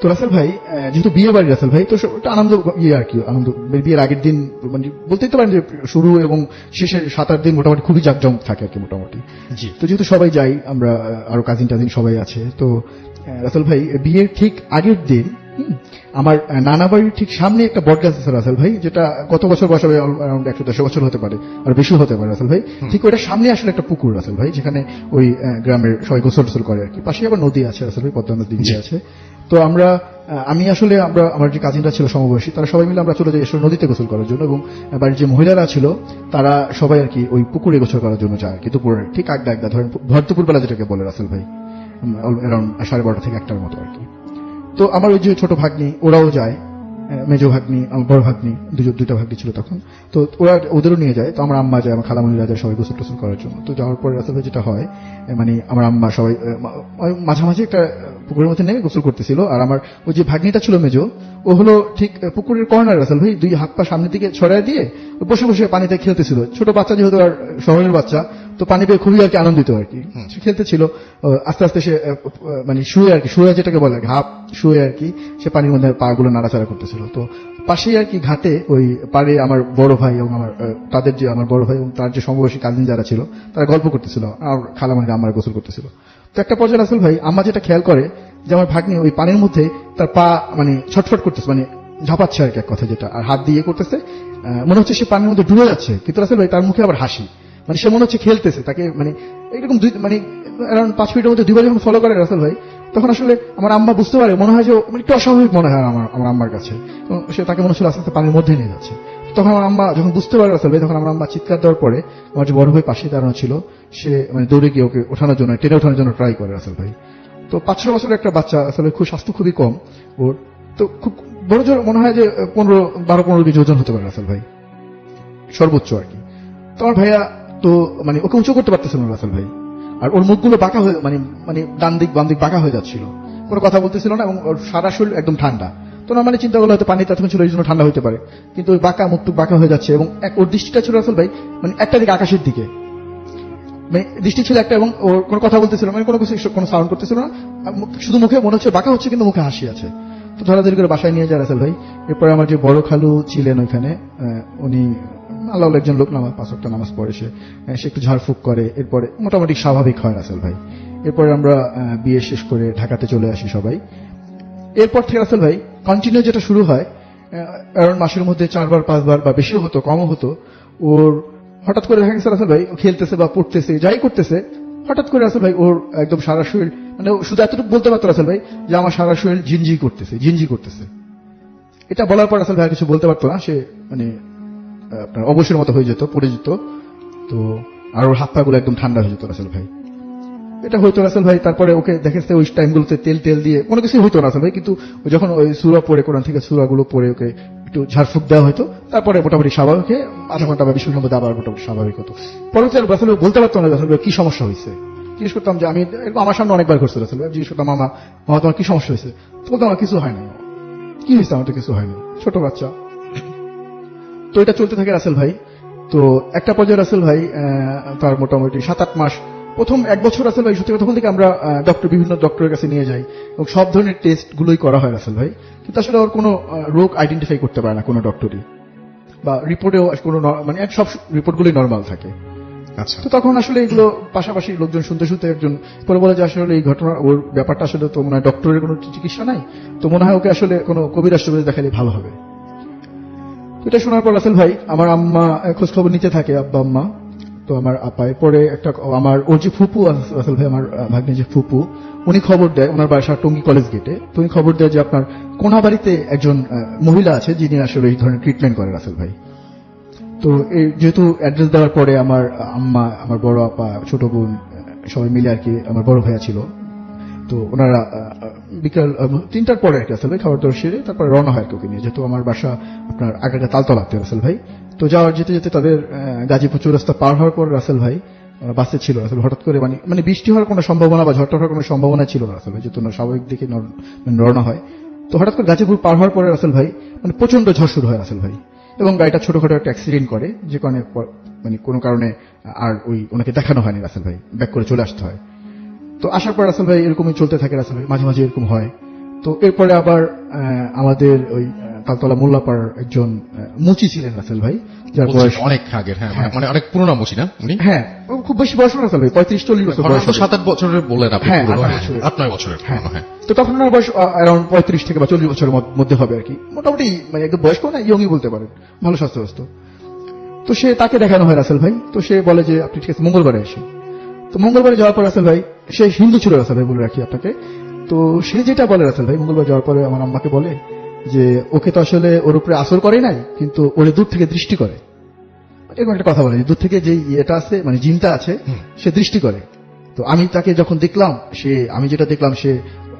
তো রাসেল ভাই যেহেতু বিয়ে বাড়ি রাসেল ভাই, তো ওটা আনন্দ আর কি, আনন্দ বিয়ের আগের দিন মানে বলতেই তো পারেন যে শুরু এবং শেষের 7-8 দিন মোটামুটি খুবই জাঁকজমক থাকে আর কি মোটামুটি। জি। তো যেহেতু সবাই যাই আমরা, আরো কাজিন টাজিন সবাই আছে। তো রাসেল ভাই বিয়ের ঠিক আগের দিন আমার নানা বাড়ির ঠিক সামনে একটা বট গাছ আছে রাসেল ভাই, যেটা গত বছর বয়স হবে অ্যারাউন্ড 110 বছর হতে পারে, আর বেশি হতে পারে রাসেল ভাই। ঠিক ওটার সামনে আসলে একটা পুকুর রাসেল ভাই, যেখানে ওই গ্রামের সবাই গোসল টোসল করে আর কি। পাশে আবার নদী আছে রাসেল ভাই, পদ্মা নদী আছে। তো আমি আসলে আমার যে কাজিনরা ছিল সমবয়সী, তারা সবাই মিলে আমরা চলে যাই এসব নদীতে গোসল করার জন্য, এবং বাড়ির যে মহিলারা ছিল তারা সবাই আর কি ওই পুকুরে গোসল করার জন্য যায় আর কি, দুপুরে ঠিক আগদা ধরেন ভর দুপুর বেলা যেটাকে বলে রাসেল ভাই, অ্যারাউন্ড 12:30 থেকে 1টার মতো আর কি। তো আমার ওই যে ছোট ভাগ্নি ওরাও যায়, মেজো ভাগ্নি, আমার বড় ভাগ্নি, দুইটা ভাগ্নি ছিল তখন। তো ওরা ওদেরও নিয়ে যায়। তো আমার আম্মা যায়, আমার খালামণিরা যায় সবাই গোসল টোসল করার জন্য। তো যাওয়ার পরে রাসেল ভাই যেটা হয়, মানে আমার আম্মা সবাই মাঝামাঝি একটা পুকুরের মধ্যে নেমে গোসল করতেছিল, আর আমার ওই যে ভাগ্নিটা ছিল মেজো, ও হলো ঠিক পুকুরের কর্নার রাসেল ভাই, 2 হাত পা সামনের দিকে ছড়ায় দিয়ে বসে বসে পানিতে খেলতেছিল। ছোট বাচ্চা যেহেতু, আর শহরের বাচ্চা, তো পানি পেয়ে খুবই আর কি আনন্দিত আর কি, সে খেলতেছিল। আস্তে আস্তে সে মানে শুয়ে আর কি, শুয়ে যেটাকে বলে ঘাপ শুয়ে আর কি, সে পানির মধ্যে পা গুলো নাড়াচাড়া করতেছিল। তো পাশেই আর কি ঘাটে ওই পাড়ে আমার বড় ভাই এবং তাদের যে আমার বড় ভাই এবং তার যে সমবয়সী কাজিন যারা ছিল তারা গল্প করতেছিল, আর খালামানিরা আমার গোসল করতেছিল। তো একটা পর্যায়ে রাসেল ভাই আম্মা যেটা খেয়াল করে যে আমার ভাগ্নি ওই পানির মধ্যে তার পা মানে ছটফট করতেছে, মানে ঝাঁপাচ্ছে আর কি এক কথা যেটা, আর হাত দিয়ে করতেছে, মনে হচ্ছে সে পানির মধ্যে ডুবে যাচ্ছে। কিন্তু রাসেল ভাই তার মুখে আবার হাসি, মানে সে মনে হচ্ছে খেলতেছে, তাকে মানে এরকম মানে অ্যারাউন্ড 5 মিনিটের মধ্যে 2বার যখন ফলো করে রাসেল ভাই, তখন আসলে আমার আম্মা বুঝতে পারে, মনে হয় যে মানে একটু অস্বাভাবিক মনে হয় আমার আম্মার কাছে, এবং সে তাকে মনে হচ্ছিল আস্তে আস্তে পানির মধ্যে নিয়ে যাচ্ছে। তখন আমার আম্মা যখন বুঝতে পারে রাসেল ভাই, তখন আমার আম্মা চিৎকার দেওয়ার পরে আমার যে বড় ভাই পাশে দাঁড়ানো ছিল, সে মানে দৌড়ে গিয়ে ওকে ওঠানোর জন্য, টেনে ওঠানোর জন্য ট্রাই করে রাসেল ভাই। তো 5-6 বছরের একটা বাচ্চা, আসলে খুব স্বাস্থ্য খুবই কম ওর, তো খুব বড় জোর মনে হয় যে 12-15 কেজি ওজন হতে পারে রাসেল ভাই, সর্বোচ্চ আর কি। তো আমার ভাইয়া তো মানে ওকে উঁচু করতে পারতেছিল না রাসেল ভাই, আর ওর মুখগুলো বাঁকা হয়ে মানে মানে ডান দিক বাম দিক বাঁকা হয়ে যাচ্ছিল, কোনো কথা বলতেছিল না, এবং ওর সারা শরীর একদম ঠান্ডা। তো নর্মালি চিন্তা করলে হয়তো পানিতে এতক্ষণ ছিল এই জন্য ঠান্ডা হতে পারে, কিন্তু ওই বাঁকা মুখটুক বাঁকা হয়ে যাচ্ছে, এবং ওর দৃষ্টিটা ছিল রাসেল ভাই মানে একটা দিকে আকাশের দিকে, মানে দৃষ্টি ছিল একটা, এবং ওর কোনো কথা বলতেছিল মানে কোনো কিছু কোনো সাউন্ড করতেছিল না, শুধু মুখে মনে হচ্ছে বাঁকা হচ্ছে, কিন্তু মুখে হাসি আছে। তো ধরাধরি করে বাসায় নিয়ে যায় রাসেল ভাই। এরপরে আমার যে বড় খালু ছিলেন ওইখানে, উনি আল্লাহ একজন লোক, নামাজ 5 ওয়াক্ত নামাজ পড়ে, সে একটু ঝাড়ফুঁক করে, এরপরে মোটামুটি স্বাভাবিক হয় রাসেল ভাই। এরপরে আমরা বিয়ে শেষ করে ঢাকাতে চলে আসি সবাই। এরপর থেকে রাসেল ভাই কন্টিনিউ যেটা শুরু হয়, কারণ মাসের মধ্যে 4বার 5বার বা বেশিও হতো কমও হতো, ওর হঠাৎ করে দেখা গেছে রাসেল ভাই ও খেলতেছে বা পড়তেছে যাই করতেছে, হঠাৎ করে রাসেল ভাই ওর একদম সারা শরীর, মানে ও শুধু এতটুকু বলতে পারতো রাসেল ভাই যে আমার সারা শরীর ঝিনঝি করতেছে। এটা বলার পর রাসেল ভাই আর কিছু বলতে পারতো না, সে মানে আপনার অবসরের মতো হয়ে যেত, পড়ে যেত, তো আর ওর হাত পা গুলো একদম ঠান্ডা হয়ে যেত রাসেল ভাই। এটা হয়তো রাসেল ভাই, তারপরে ওকে দেখেছে ওই টাইমগুলোতে তেল দিয়ে কোনো কিছু হইতো না রাসেল ভাই, কিন্তু ও যখন ওই সূরা পড়ে, কোরআন থেকে সূরাগুলো পড়ে ওকে একটু ঝাড়ফুঁক দেওয়া হতো, তারপরে মোটামুটি স্বাভাবিক হয়ে আধা ঘন্টা বা 20 মিনিটের মধ্যে আবার মোটামুটি স্বাভাবিক হতো। পরবর্তী রাসেল ভাই বলতে পারতো না রাসেল ভাই কি সমস্যা হয়েছে, জিজ্ঞেস করতাম যে আমি এরকম আমার সামনে অনেকবার ঘটছে রাসেল ভাই, জিজ্ঞেস করতাম মামা তোমার কি সমস্যা হয়েছে, তো বলতাম আমার কিছু হয় না, কি হয়েছে আমার তো কিছু হয়নি, ছোট বাচ্চা। তো এটা চলতে থাকে রাসেল ভাই। তো একটা পর্যায়ে রাসেল ভাই তার মোটামুটি 7-8 মাস, প্রথম 1 বছর রাসেল ভাই সত্যি কথা বলতে কি আমরা বিভিন্ন ডক্টরের কাছে নিয়ে যাই, এবং সব ধরনের টেস্ট গুলোই করা হয় রাসেল ভাই, কিন্তু আসলে ওর কোনো রোগ আইডেন্টিফাই করতে পারে না কোনো ডক্টরই, বা রিপোর্টেও কোনো মানে সব রিপোর্টগুলোই নর্মাল থাকে। আচ্ছা, তো তখন আসলে এগুলো পাশাপাশি লোকজন শুনতে একজন পরে বলে যে আসলে এই ঘটনা ওর ব্যাপারটা আসলে তো মনে হয় ডক্টরের কোনো চিকিৎসা নাই, তো মনে হয় ওকে আসলে কোনো কবিরাজ দেখালে ভালো হবে। এটা শোনার পর রাসেল ভাই আমার আম্মা খোঁজ খবর নিতে থাকে, আব্বা আম্মা, তো আমার আপা, এরপরে একটা আমার ওর যে ফুপু রাসেল ভাই, আমার ভাগ্নে যে ফুপু, উনি খবর দেয়, ওনার বাসা টঙ্গী কলেজ গেটে, তো উনি খবর দেয় যে আপনার কোনাবাড়িতে একজন মহিলা আছে যিনি আসলে এই ধরনের ট্রিটমেন্ট করে রাসেল ভাই। তো এই যেহেতু অ্যাড্রেস দেওয়ার পরে আমার আম্মা, আমার বড় আপা, ছোট বোন সবাই মিলে আর কি, আমার বড় ভাইয়া ছিল, তো ওনারা বিকাল 3টার পরে আর কি রাসেল ভাই খাবার দাবার সেরে তারপরে রওনা হয় আর কি ওকে নিয়ে, যেহেতু আমার বাসা আপনার আগাটা তালতলাতে রাসেল ভাই। তো যাওয়ার যেতে তাদের গাজীপুর চৌরাস্তা পার হওয়ার পর রাসেল ভাই বাসে ছিল রাসেল, হঠাৎ করে মানে বৃষ্টি হওয়ার কোনো সম্ভাবনা বা ঝড়টা হওয়ার কোনো সম্ভাবনা ছিল না রাসেল ভাই, যেহেতু স্বাভাবিক দিকে রওনা হয়। তো হঠাৎ করে গাজীপুর পার হওয়ার পরে রাসেল ভাই মানে প্রচন্ড ঝড় শুরু হয় রাসেল ভাই, এবং গাড়িটা ছোটখাটো একটা অ্যাক্সিডেন্ট করে, যে কারণে মানে কোনো কারণে আর ওনাকে দেখানো হয়নি রাসেল ভাই, ব্যাক করে চলে আসতে হয়। তো আসার পর রাসেল ভাই এরকমই চলতে থাকে রাসেল ভাই, মাঝে মাঝে এরকম হয়। তো এরপরে আবার আমাদের ওই তালতলা মোল্লাপাড়ার একজন মুচি ছিলেন রাসেল ভাই, যার বয়স অনেক আগের, হ্যাঁ, মানে অনেক পুরোনো মুচি না উনি? হ্যাঁ, খুব বেশি বয়স না রাসেল ভাই, 35-40 বছর বয়স হবে। 7-8 বছরের বললেন আপনি, হ্যাঁ, পুরো 8-9 বছরের হ্যাঁ। পুরনো, হ্যাঁ। তো তখন ওনার বয়স অ্যারাউন্ড 35 থেকে বা 40 বছরের মধ্যে হবে আর কি, মোটামুটি মানে একদম বয়স্ক না, ইয়ংই বলতে পারেন, ভালো স্বাস্থ্যগ্রস্ত। তো তাকে দেখানো হয় রাসেল ভাই, তো সে বলে যে আপনি ঠিক আছে মঙ্গলবারে আসেন। তো মঙ্গলবারে যাওয়ার পর রাসেল ভাই, সে হিন্দু ছিল রাসেল ভাই বলে রাখি আপনাকে, তো সে যেটা বলে রাসেল ভাই মঙ্গলবার যাওয়ার পরে আমার আম্মাকে বলে যে ওকে তো আসলে ওর উপরে আসর করে নাই, কিন্তু ওরে দূর থেকে দৃষ্টি করে, এরকম একটা কথা বলে, দূর থেকে যে ইয়েটা আছে মানে জিনটা আছে সে দৃষ্টি করে। তো আমি তাকে যখন দেখলাম, আমি যেটা দেখলাম সে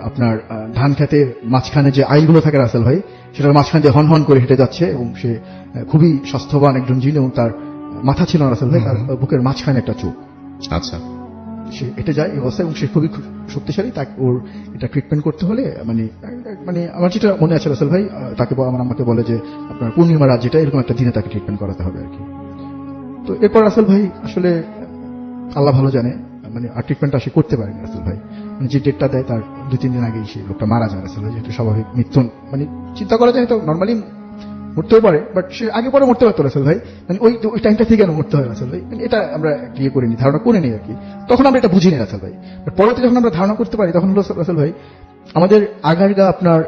আপনার ধান খেতের মাঝখানে যে আইলগুলো থাকে রাসেল ভাই, সেটার মাঝখান দিয়ে হন হন করে হেঁটে যাচ্ছে, এবং সে খুবই স্বাস্থ্যবান একজন জিন, এবং তার মাথা ছিল না রাসেল ভাই, তার বুকের মাঝখানে একটা চোখ। আচ্ছা, সে হেঁটে যায় এই অবস্থায়, এবং সে খুবই শক্তিশালী, তাকে ওর এটা ট্রিটমেন্ট করতে হলে মানে আমার যেটা মনে আছে রাসেল ভাই, তাকে আমার আমাকে বলে যে আপনার পূর্ণিমা রাত যেটা, এরকম একটা দিনে তাকে ট্রিটমেন্ট করাতে হবে আর কি। তো এরপর রাসেল ভাই আসলে আল্লাহ ভালো জানে, মানে আর ট্রিটমেন্টটা সে করতে পারেনি রাসেল ভাই, মানে যে ডেটটা দেয় তার 2-3 দিন আগেই সে লোকটা মারা যায় রাসেল ভাই, যেহেতু স্বাভাবিক মৃত্যু মানে চিন্তা করা যায় তো নর্মালি মরতেও পারে, বাট সে আগে পরে মরতে পারতো রাসেল ভাই, মানে ওই টাইমটা থেকে কেন মরতে হয় রাসেল ভাই, মানে এটা আমরা ইয়ে করিনি, ধারণা করে নিই আর কি, তখন আমরা এটা বুঝিনি রাসেল ভাই। বাট পরবর্তী যখন আমরা ধারণা করতে পারি, তখন হলো রাসেল ভাই আমাদের আগারগা আপনার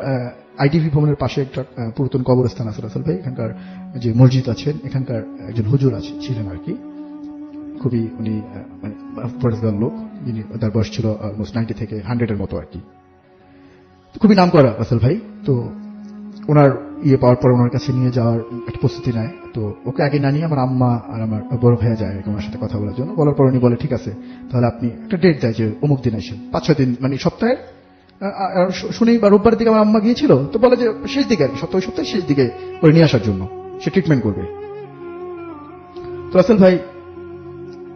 আইটিভি ভবনের পাশে একটা পুরাতন কবরস্থান আছে রাসেল ভাই, এখানকার যে মসজিদ আছেন, এখানকার একজন হুজুর ছিলেন আর কি, খুবই উনি মানে পরেশগার লোক, যিনি তার বয়স ছিল অলমোস্ট 90 থেকে 100 এর মতো আর কি। খুবই নাম করা রাসেল ভাই। তো ওনার পাওয়ার পর ওনার কাছে নিয়ে যাওয়ার একটা প্রস্তুতি নেয়। তো ওকে আগে না নিয়ে আমার আম্মা আর আমার বড় ভাইয়া যায় ওনার সাথে কথা বলার জন্য। বলার পর উনি বলে ঠিক আছে, তাহলে আপনি একটা ডেট দেয় যে অমুক দিন আসেন, 5-6 দিন মানে সপ্তাহের শুনি বা রোববারের দিকে আমার আম্মা গিয়েছিল। তো বলে যে শেষ দিকে আর কি, সপ্তাহের শেষ দিকে করে নিয়ে আসার জন্য, সে ট্রিটমেন্ট করবে। তো রাসেল ভাই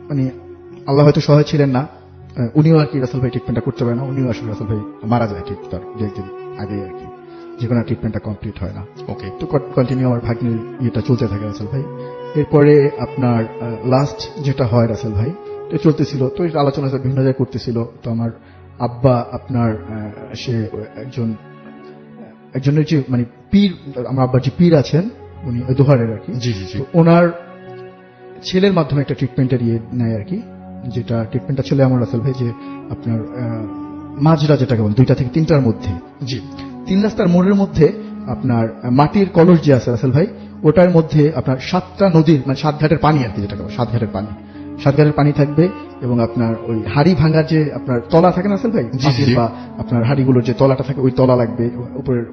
মানে আল্লাহ হয়তো সহায় ছিলেন না, উনিও আর কি রাসেল ভাই ট্রিটমেন্টটা করতে পারে না। উনিও আসলে রাসেল ভাই মারা যায় ঠিক তার 2 দিন আগে আর কি, যে কোনো ট্রিটমেন্টটা কমপ্লিট হয় না। ওকে, তো কন্টিনিউ আমার ভাগ্নির ইয়েটা চলতে থাকে রাসেল ভাই। এরপরে আপনার লাস্ট যেটা হয় রাসেল ভাই, তো চলতেছিল, তো এটা আলোচনা বিভিন্ন জায়গায় করতেছিল। তো আমার আব্বা আপনার সে একজনের যে মানে পীর, আমার আব্বার যে পীর আছেন উনি দোহারের আর কি, জি জি জি, তো ওনার ছেলের মাধ্যমে একটা ট্রিটমেন্টের ইয়ে নেয় আর কি, যেটা ট্রিটমেন্টটা ছিল আমার রাসেল ভাই যে আপনার মাঝরা যেটাকে বলে 2টা থেকে 3টার মধ্যে, জি 3 রাস্তার মোড়ের মধ্যে আপনার মাটির কলস যে আছে রাসেল ভাই, ওটার মধ্যে আপনার 7টা নদীর মানে 7 ঘাটের পানি আর কি, যেটাকে 7 ঘাটের পানি, 7 ঘাটের পানি থাকবে। এবং আপনার ওই হাড়ি ভাঙার যে আপনার তলা থাকে না রাসেল ভাই, জি, মাটির জি। বা আপনার হাড়িগুলোর যে তলাটা থাকে ওই তলা লাগবে, উপরের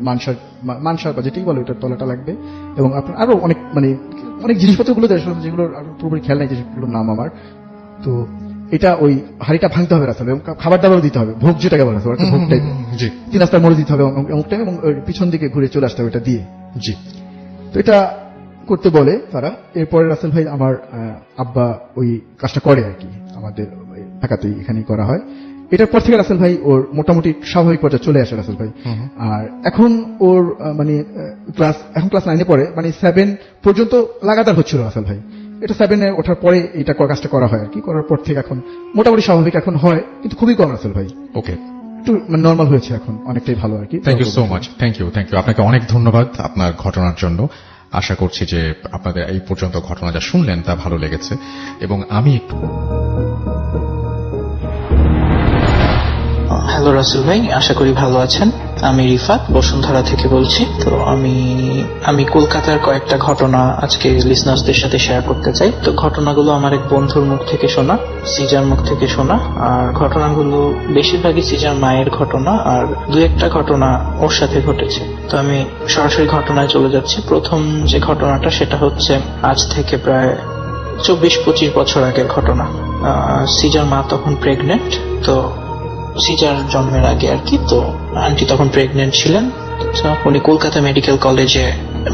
মানসার বা যেটাই বলে ওইটার তলাটা লাগবে। এবং আপনার আরো অনেক মানে অনেক জিনিসপত্রগুলো দেয় যেগুলো পুরোপুরি খেয়াল নাই যেগুলোর নাম আমার। তো এটা ওই হাড়িটা ভাঙতে হবে রাসেল, এবং খাবার দাবারও দিতে হবে, ভোগ যেটাকে বলা হয় ভোগ টাইপের, জি 3 রাস্তার মোড়ে দিতে হবে অমুক টাইম, এবং ওই পিছন দিকে ঘুরে চলে আসতে হবে এটা দিয়ে। জি, তো এটা করতে বলে তারা। এরপরে রাসেল ভাই আমার আব্বা ওই কাজটা করে আর কি, আমাদের ঢাকাতেই এখানেই করা হয়। এটার পর থেকে রাসেল ভাই ওর মোটামুটি স্বাভাবিক পর্যায়ে চলে আসে রাসেল ভাই। আর এখন ওর মানে ক্লাস 9-এ পড়ে, মানে 7 পর্যন্ত লাগাতার হচ্ছিল রাসেল ভাই। এটা 7-এ ওঠার পরে এটা কাজটা করা হয় আর কি, করার পর থেকে এখন মোটামুটি স্বাভাবিক এখন হয়, কিন্তু খুবই কম রাসেল ভাই, ওকে, একটু নর্মাল হয়েছে এখন, অনেকটাই ভালো আর কি। Thank you so much, thank you আপনাকে অনেক ধন্যবাদ আপনার ঘটনার জন্য। আশা করছি যে আপনাদের এই পর্যন্ত ঘটনা যা শুনলেন তা ভালো লেগেছে। এবং আমি একটু হ্যালো রাসেল ভাই, আশা করি ভালো আছেন। আমি রিফাত বসুন্ধরা থেকে বলছি। তো আমি কলকাতার কয়েকটা ঘটনা আজকে লিসনার্সদের সাথে শেয়ার করতে চাই। তো ঘটনাগুলো আমার এক বন্ধুর মুখ থেকে শোনা, সিজার মুখ থেকে শোনা। আর ঘটনাগুলো বেশিরভাগই সিজার মায়ের ঘটনা, আর 2-একটা ঘটনা ওর সাথে ঘটেছে। তো আমি সরাসরি ঘটনায় চলে যাচ্ছি। প্রথম যে ঘটনাটা সেটা হচ্ছে আজ থেকে প্রায় 24-25 বছর আগের ঘটনা। সিজার মা তখন প্রেগনেন্ট, তো সিজার জন্মের আগে আর কি। তো আন্টি তখন প্রেগনেন্ট ছিলেন। উনি কলকাতা মেডিকেল কলেজে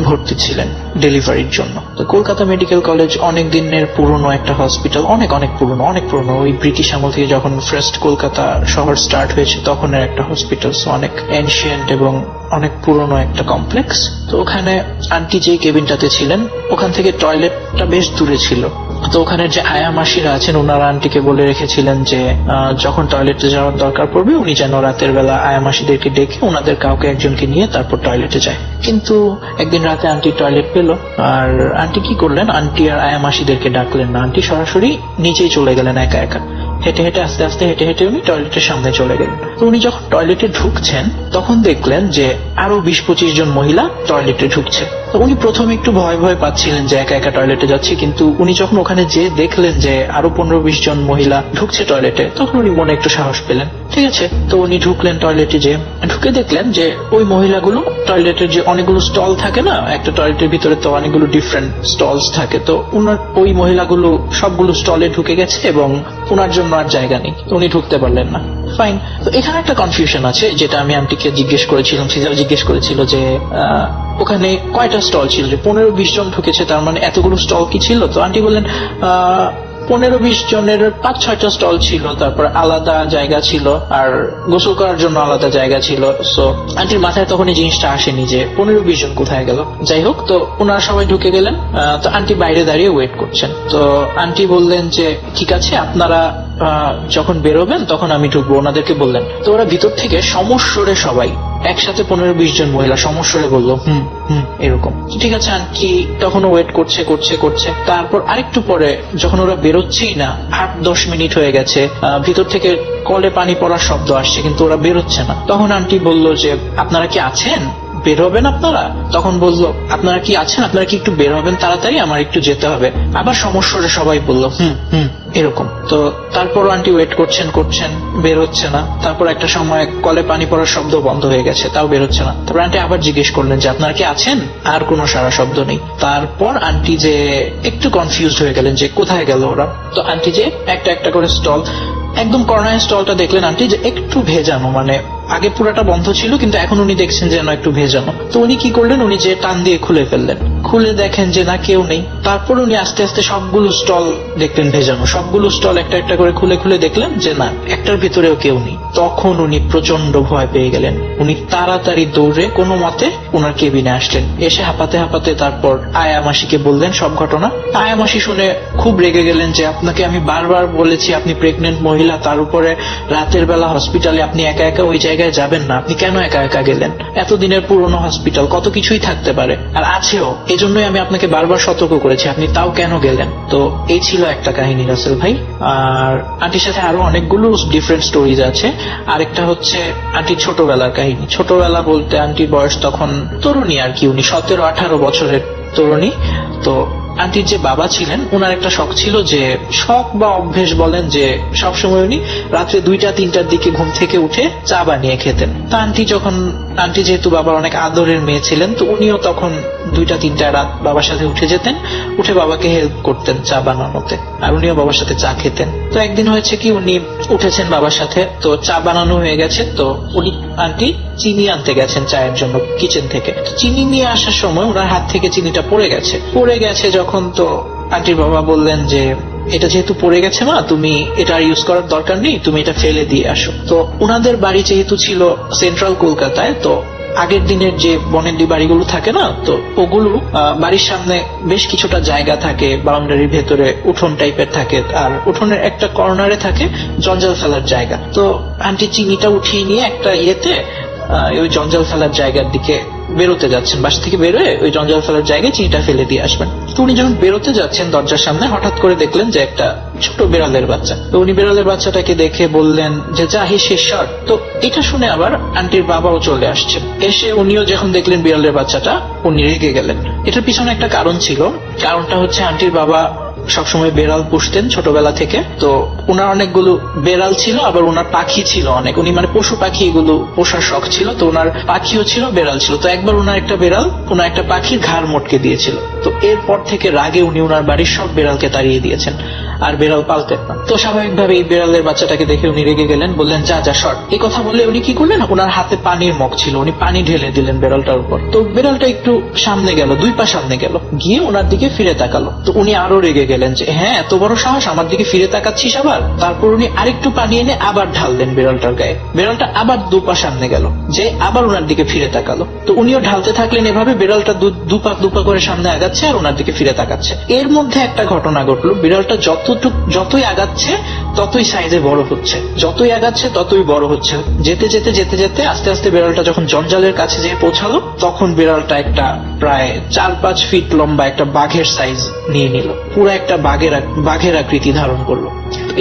ভর্তি ছিলেন ডেলিভারির জন্য। তো কলকাতা মেডিকেল কলেজ অনেক দিনের পুরনো একটা হসপিটাল, অনেক পুরনো, ওই ব্রিটিশ আমল থেকে যখন ফার্স্ট কলকাতা শহর স্টার্ট হয়েছে তখনের একটা হসপিটাল, অনেক এনশিয়েন্ট এবং অনেক পুরনো একটা কমপ্লেক্স। তো ওখানে আন্টি যে কেবিনটাতে ছিলেন ওখান থেকে টয়লেটটা বেশ দূরে ছিল। তো ওখানে যে আয়া মাসিরা আছেন ওনারা আন্টিকে বলে রেখেছিলেন যে যখন টয়লেটে যাওয়ার দরকার পড়বে উনি যেন রাতের বেলা আয়া মাসিদেরকে ডেকে ওনাদের কাউকে একজনকে নিয়ে তারপর টয়লেটে যায়। কিন্তু একদিন রাতে আন্টি টয়লেট পেল, আর আন্টি কি করলেন, আন্টি আর আয়া মাসিদেরকে ডাকলেন না, আন্টি সরাসরি নিচেই চলে গেলেন একা একা। হেঁটে আস্তে আস্তে হেঁটে উনি টয়লেটের সামনে চলে গেলেন। তো উনি যখন টয়লেটে ঢুকছেন তখন দেখলেন যে আরো 20-25 জন মহিলা টয়লেটে ঢুকছে। তো উনি প্রথমে একটু ভয় পাচ্ছিলেন যে একা একা টয়লেটে যাচ্ছে, কিন্তু উনি যখন ওখানে যেয়ে দেখলেন যে আরো 15-20 জন মহিলা ঢুকছে টয়লেটে তখন উনি মনে একটু সাহস পেলেন। ঠিক আছে, তো উনি ঢুকলেন টয়লেটে, যে ঢুকে দেখলেন যে ওই মহিলাগুলো টয়লেটের যে অনেকগুলো স্টল থাকে না, একটা টয়লেটের ভিতরে তো অনেকগুলো ডিফারেন্ট স্টলস থাকে, তো উনার ওই মহিলাগুলো সবগুলো স্টলে ঢুকে গেছে এবং ওনার জন্য আর জায়গা নেই, তো উনি ঢুকতে পারলেন না। ফাইন। তো এখানে একটা কনফিউশন আছে, যেটা আমি আন্টিকে জিজ্ঞেস করেছিলাম, সিজার জিজ্ঞেস করেছিল যে ওখানে কয়টা স্টল ছিল, যে 15-20 জন ঢুকেছে, তার মানে এতগুলো স্টল কি ছিল? তো আন্টি বললেন 15-20 জনের 5-6টা স্টল ছিল, তারপর আলাদা জায়গা ছিল আর গোসল করার জন্য আলাদা জায়গা ছিল। সো আন্টির মাথায় তখন এই জিনিসটা আসেনি যে 15-20 জন কোথায় গেল। যাই হোক, তো ওনারা সবাই ঢুকে গেলেন। তো আন্টি বাইরে দাঁড়িয়ে ওয়েট করছেন। তো আন্টি বললেন যে ঠিক আছে, আপনারা যখন বেরোবেন তখন আমি ঢুকবো, ওনাদেরকে বললেন। তো ওরা ভিতর থেকে সমস্বরে সবাই একসাথে 15-20 জন মহিলা সমস্বরে বললো হুম এরকম। ঠিক আছে, আন্টি তখনও ওয়েট করছে। তারপর আরেকটু পরে যখন ওরা বেরোচ্ছেই না, 8-10 মিনিট হয়ে গেছে, ভিতর থেকে কলে পানি পড়ার শব্দ আসছে কিন্তু ওরা বেরোচ্ছে না। তখন আন্টি বলল যে আপনারা কি আছেন, বের হবেন আপনারা? তখন বললো, আপনারা কি আছেন, আপনারা কি একটু বের হবেন তাড়াতাড়ি, আমার একটু যেতে হবে। আবার সমস্যাটা সবাই বললো হুম এরকম। তো তারপর আন্টি ওয়েট করছেন বের হচ্ছে না। তারপর একটা সময় কলে পানি পড়ার শব্দ বন্ধ হয়ে গেছে, তাও বের হচ্ছে না। তারপর আন্টি আবার জিজ্ঞেস করলেন যে আপনারা কি আছেন? আর কোনো সারা শব্দ নেই। তারপর আন্টি যে একটু কনফিউজড হয়ে গেলেন যে কোথায় গেল ওরা। তো আন্টি যে একটা একটা করে স্টল, একদম কর্নারের স্টলটা দেখলেন আন্টি যে একটু ভেজানো, মানে আগে পুরাটা বন্ধ ছিল কিন্তু এখন উনি দেখছেন যে না একটু ভেজানো। তো উনি কি করলেন, উনি যে টান দিয়ে খুলে ফেললেন, খুলে দেখেন যে না কেউ নেই। তারপর উনি আস্তে আস্তে সবগুলো স্টল দেখলেন ভেজানো, সবগুলো স্টল একটা একটা করে খুলে দেখলেন যে না একটার ভিতরেও কেউ নেই। তখন উনি প্রচন্ড ভয় পেয়ে গেলেন। উনি তাড়াতাড়ি দৌড়ে কোনো মতে ওনার কেবিনে আসলেন। এসে হাঁপাতে হাঁপাতে তারপর আয়া মাসিকে বললেন সব ঘটনা। আয়া মাসি শুনে খুব রেগে গেলেন যে আপনাকে আমি বারবার বলেছি আপনি প্রেগনেন্ট মহিলা, তার উপরে রাতের বেলা হসপিটালে আপনি একা একা ওই জায়গায় যাবেন না, আপনি কেন একা একা গেলেন? এতদিনের পুরনো হসপিটাল, কত কিছুই থাকতে পারে, আর আছেও, এজন্যই আমি আপনাকে বারবার সতর্ক করেছি, আপনি তাও কেন গেলেন? তো এই ছিল একটা কাহিনী রাসেল ভাই। আর আন্টির সাথে আরো অনেকগুলো ডিফারেন্ট স্টোরিজ আছে। আরেকটা হচ্ছে আন্টির ছোটবেলার কাহিনী। ছোটবেলা বলতে আন্টির বয়স তখন তরুণী আর কি, উনি 17-18 বছরের তরুণী। তো আন্টির যে বাবা ছিলেন ওনার একটা শখ ছিল, যে শখ বা অভ্যেস বলেন, যে সবসময় উনি রাত্রে 2টা-3টার দিকে ঘুম থেকে উঠে চা বানিয়ে খেতেন। তা আন্টি যেহেতু বাবার অনেক আদরের মেয়ে ছিলেন, তো উনিও তখন 2টা-3টায় রাত বাবার সাথে উঠে যেতেন, উঠে বাবাকে হেল্প করতেন চা বানানোতে, আর উনিও বাবার সাথে চা খেতেন। তো একদিন হয়েছে কি, উনি উঠেছেন বাবার সাথে, তো চা বানানো হয়ে গেছে, তো উনি আন্টি চিনি আনতে গেছেন চায়ের জন্য কিচেন থেকে। চিনি নিয়ে আসার সময় ওনার হাত থেকে চিনিটা পড়ে গেছে যখন, তো আন্টির বাবা বললেন যে এটা যেহেতু পড়ে গেছে মা, তুমি এটা আর ইউজ করার দরকার নেই, তুমি এটা ফেলে দিয়ে আসো। তো ওনাদের বাড়ি যেহেতু ছিল সেন্ট্রাল কলকাতায়, তো আগের দিনের যে বনেদি বাড়িগুলো থাকে না, তো ওগুলো বাড়ির সামনে বেশ কিছুটা জায়গা থাকে, বাউন্ডারির ভেতরে উঠোন টাইপের থাকে, আর উঠোনের একটা কর্নারে থাকে জঞ্জাল ফেলার জায়গা। তো আন্টি চিনিটা উঠিয়ে নিয়ে একটা ইয়েতে ওই জঞ্জাল ফেলার জায়গার দিকে বেরোতে যাচ্ছেন, বাসা থেকে বেরোয় ওই জঞ্জাল ফেলার জায়গায় চিনিটা ফেলে দিয়ে আসবেন। তো উনি যখন বেরোতে যাচ্ছেন দরজার সামনে, হঠাৎ করে দেখলেন যে একটা ছোট বিড়ালের বাচ্চা। তো উনি বিড়ালের বাচ্চাটাকে দেখে বললেন যে যা হে শেষর। তো এটা শুনে আবার আন্টির বাবাও চলে আসছে। এসে উনিও যখন দেখলেন বিড়ালের বাচ্চাটা, উনি রেগে গেলেন। এটার পিছনে একটা কারণ ছিল। কারণটা হচ্ছে আন্টির বাবা সবসময় বেড়াল পুষতেন ছোটবেলা থেকে। তো ওনার অনেকগুলো বেড়াল ছিল, আবার ওনার পাখি ছিল অনেক, উনি মানে পশু পাখি এগুলো পোষার শখ ছিল। তো ওনার পাখিও ছিল, বেড়াল ছিল। তো একবার ওনার একটা বেড়াল ওনার একটা পাখির ঘাড় মটকে দিয়েছিল। তো এরপর থেকে রাগে উনি ওনার বাড়ির সব বেড়ালকে তাড়িয়ে দিয়েছেন, আর বেড়াল পালতেন না। তো স্বাভাবিকভাবে এই বেড়ালের বাচ্চাটাকে দেখে উনি রেগে গেলেন, বললেন যা যা সর। এই কথা বললে উনি কি করলেন, ওনার হাতে পানির মগ ছিল, উনি পানি ঢেলে দিলেন বেড়ালটার উপর। তো বেড়ালটা একটু সামনে গেল, 2 পা সামনে গেল, গিয়ে ওনার দিকে ফিরে তাকালো। তো উনি আরো রেগে গেলেন যে হ্যাঁ এত বড় সাহস, আমার দিকে ফিরে তাকাচ্ছিস আবার। তারপর উনি আরেকটু পানি এনে আবার ঢাললেন বেড়ালটার গায়ে। বেড়ালটা আবার 2 পা সামনে গেল, যে আবার ওনার দিকে ফিরে তাকালো। তো উনিও ঢালতে থাকলেন এভাবে, বেড়ালটা 2 পা করে সামনে আগাচ্ছে আর ওনার দিকে ফিরে তাকাচ্ছে। এর মধ্যে একটা ঘটনা ঘটলো, বিড়ালটা যতই আগাচ্ছে ততই সাইজে বড় হচ্ছে, যতই আগাচ্ছে ততই বড় হচ্ছে। যেতে যেতে যেতে যেতে আস্তে আস্তে বিড়ালটা যখন জঞ্জালের কাছে যেয়ে পৌঁছালো, তখন বিড়ালটা একটা প্রায় 4-5 ফিট লম্বা একটা বাঘের সাইজ নিয়ে নিল, পুরো একটা বাঘের আকৃতি ধারণ করলো।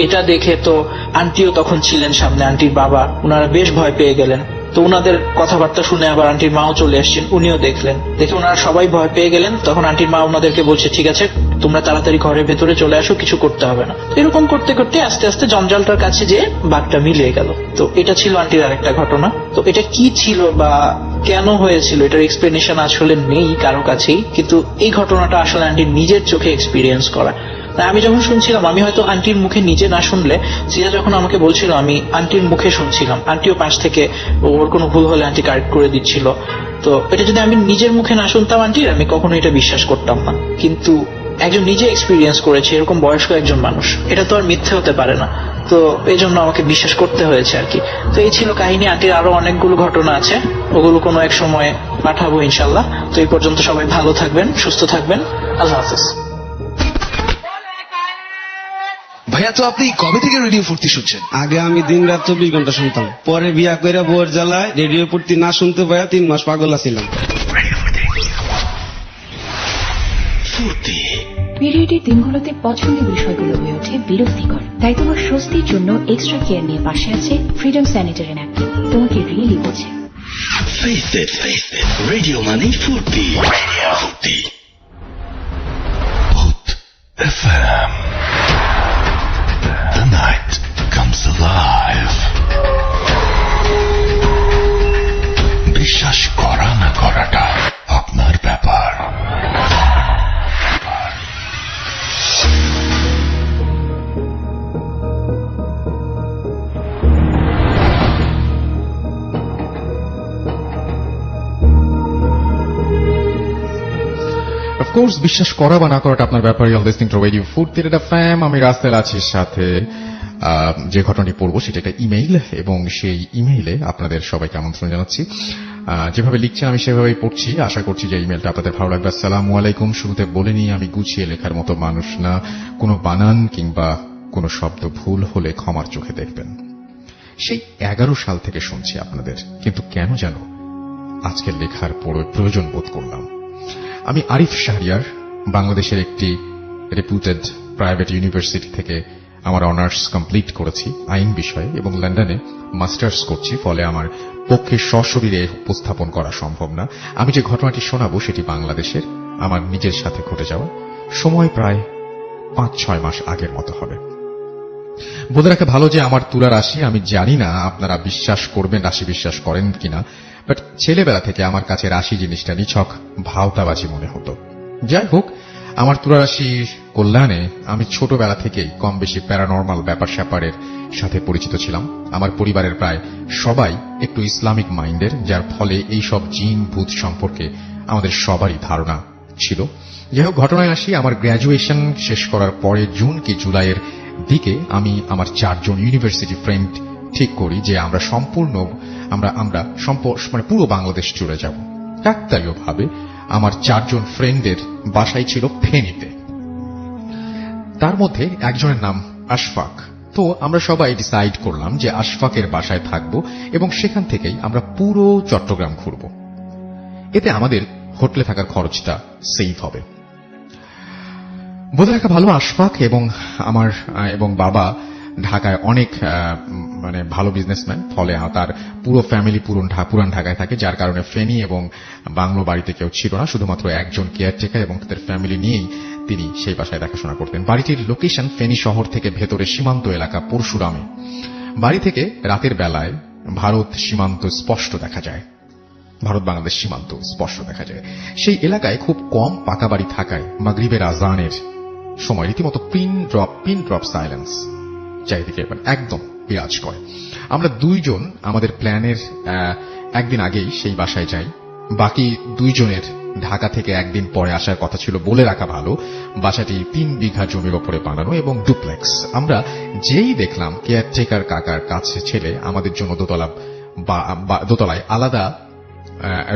এটা দেখে তো আন্টিও তখন ছিলেন সামনে, আন্টির বাবা, ওনারা বেশ ভয় পেয়ে গেলেন। তো ওনাদের কথাবার্তা শুনে আবার আন্টির মাও চলে আসছেন, উনিও দেখলেন। দেখে ওনারা সবাই ভয় পেয়ে গেলেন। তখন আন্টির মা ওনাদেরকে বলছে ঠিক আছে তোমরা তাড়াতাড়ি ঘরের ভেতরে চলে আসো, কিছু করতে হবে না। এরকম করতে করতে আস্তে আস্তে জঞ্জালটার কাছে যে বাঘটা মিলিয়ে গেল। তো এটা ছিল আন্টির আরেকটা ঘটনা। তো এটা কি ছিল বা কেন হয়েছিল এটার এক্সপ্লেনেশন আসলে নেই কারো কাছেই, কিন্তু এই ঘটনাটা আসলে আন্টির নিজের চোখে এক্সপিরিয়েন্স করা। তাই আমি যখন শুনছিলাম, আমি হয়তো আন্টির মুখে নিজে না শুনলে, সিয়া যখন আমাকে বলছিল আমি আন্টির মুখে শুনছিলাম, আন্টিও পাশ থেকে ওর কোনো ভুল হলে আন্টি কারেক্ট করে দিচ্ছিল। তো এটা যদি আমি নিজের মুখে না শুনতাম আন্টির, আমি কখনো এটা বিশ্বাস করতাম না। কিন্তু একজন নিজে এক্সপিরিয়েন্স করেছে, এরকম বয়স্ক একজন মানুষ, এটা তো আর মিথ্যে হতে পারে না। তো এই জন্য আমাকে বিশ্বাস করতে হয়েছে আর কি। তো এই ছিল কাহিনী। আন্টির আরো অনেকগুলো ঘটনা আছে, ওগুলো কোনো এক সময় পাঠাবো ইনশাল্লাহ। তো এই পর্যন্ত সবাই ভালো থাকবেন, সুস্থ থাকবেন, আল্লাহ হাফেজ। ভাইয়া, তো আপনি কবে থেকে রেডিও ফুর্তি শুনছেন? আগে আমি দিন রাত 24 ঘন্টা শুনতাম, পরে বিয়া কইরা বউর জ্বালায় রেডিও ফুর্তি না শুনতে পাইয়া 3 মাস পাগল ছিলাম। পিরিয়ডের দিনগুলোতে পছন্দের বিষয়গুলো হয়ে ওঠে বিরক্তিকর। তাই তোমার স্বস্তির জন্য এক্সট্রা কেয়ার নিয়ে পাশে আছে ফ্রিডম স্যানিটারি ন্যাপকিন। তোমাকে রিয়েলি বোঝে। Face it, Radio Money Furti. Radio Furti. Booth FM. The night comes alive. বিশ্বাস করা না করাটা আপনার ব্যাপার। অফকোর্স বিশ্বাস করা বা না করাটা আপনার ব্যাপার। You are listening to radio Foorti FM. আমি রাস্তায় আছি, সাথে যে ঘটনাটি পড়বো সেটা একটা ইমেইল, এবং সেই ইমেইলে আপনাদের সবাইকে আমন্ত্রণ জানাচ্ছি। যেভাবে লিখছেন আমি সেভাবেই পড়ছি, আশা করছি যে ইমেলটা আপনাদের ভালো লাগবে। আসসালামু আলাইকুম। শুরুতে বলিনি আমি গুছিয়ে লেখার মতো মানুষ না, কোনো বানান কিংবা কোনো শব্দ ভুল হলে ক্ষমার চোখে দেখবেন। সেই 11 সাল থেকে শুনছি আপনাদের, কিন্তু কেন যেন আজকে লেখার প্রয়োজন বোধ করলাম। আমি আরিফ শাহরিয়ার, বাংলাদেশের একটি রেপুটেড প্রাইভেট ইউনিভার্সিটি থেকে আমার অনার্স কমপ্লিট করেছি আইন বিষয়ে, এবং লন্ডনে মাস্টার্স করছি। ফলে আমার পক্ষে সশরীরে উপস্থাপন করা সম্ভব না। আমি যে ঘটনাটি শোনাবো সেটি বাংলাদেশের, আমার নিজের সাথে ঘটে যাওয়া, সময় প্রায় 5-6 মাস আগের মতো হবে। বলে রাখা ভালো যে আমার তুলা রাশি, আমি জানি না আপনারা বিশ্বাস করবেন, রাশি বিশ্বাস করেন কিনা, বাট ছেলেবেলা থেকে আমার কাছে রাশি জিনিসটা নিছক ভাওতাবাজি মনে হতো। যাই হোক, আমার তুলা রাশির কল্যাণে আমি ছোটবেলা থেকেই কম বেশি প্যারানর্মাল ব্যাপার স্যাপারের সাথে পরিচিত ছিলাম। আমার পরিবারের প্রায় সবাই একটু ইসলামিক মাইন্ডের, যার ফলে এই সব জিন ভূত সম্পর্কে আমাদের সবারই ধারণা ছিল। যাই হোক, ঘটনায় আসি। আমার গ্র্যাজুয়েশন শেষ করার পরে জুন কি জুলাইয়ের দিকে আমি আমার 4 জন ইউনিভার্সিটি ফ্রেন্ড ঠিক করি যে আমরা পুরো বাংলাদেশ জুড়ে যাব। কাকতালীয়ভাবে আমার 4 জন ফ্রেন্ডের বাসাই ছিল ফেনীতে। তার মধ্যে একজনের নাম আশফাক। তো আমরা সবাই ডিসাইড করলাম যে আশফাকের বাসায় থাকব এবং সেখান থেকেই আমরা পুরো চট্টগ্রাম ঘুরব। এতে আমাদের হোটেলে থাকার খরচটা সেভ হবে। বলে রাখা ভালো, আশফাক এবং বাবা ঢাকায় অনেক ভালো বিজনেসম্যান। ফলে তার পুরো ফ্যামিলি পুরান ঢাকায় থাকে, যার কারণে ফেনী এবং বাংলো বাড়িতে কেউ ছিল না, শুধুমাত্র একজন কেয়ারটেকার এবং তাদের ফ্যামিলি নিয়েই তিনি সেই বাসায় দেখাশোনা করতেন। বাড়িটির লোকেশন ফেনী শহর থেকে ভেতরে সীমান্ত এলাকা পরশুরামে। বাড়ি থেকে রাতের বেলায় ভারত সীমান্ত স্পষ্ট দেখা যায়, ভারত বাংলাদেশ সীমান্ত স্পষ্ট দেখা যায়। সেই এলাকায় খুব কম পাকা বাড়ি থাকায় মাগরিবের আজানের সময় রীতিমতো পিন ড্রপ সাইলেন্স চারিদিকে একদম বিরাজ করে। আমরা 2 জন আমাদের প্ল্যানের একদিন আগেই সেই বাসায় যাই। বাকি 2 জনের ঢাকা থেকে একদিন পরে আসার কথা ছিল। বলে রাখা ভালো, বাসাটি 3 বিঘা জমির ওপরে বানানো এবং ডুপ্লেক্স। আমরা যেই দেখলাম কেয়ারটেকার কাকার কাছে ছেলে আমাদের জন্য দোতলায় আলাদা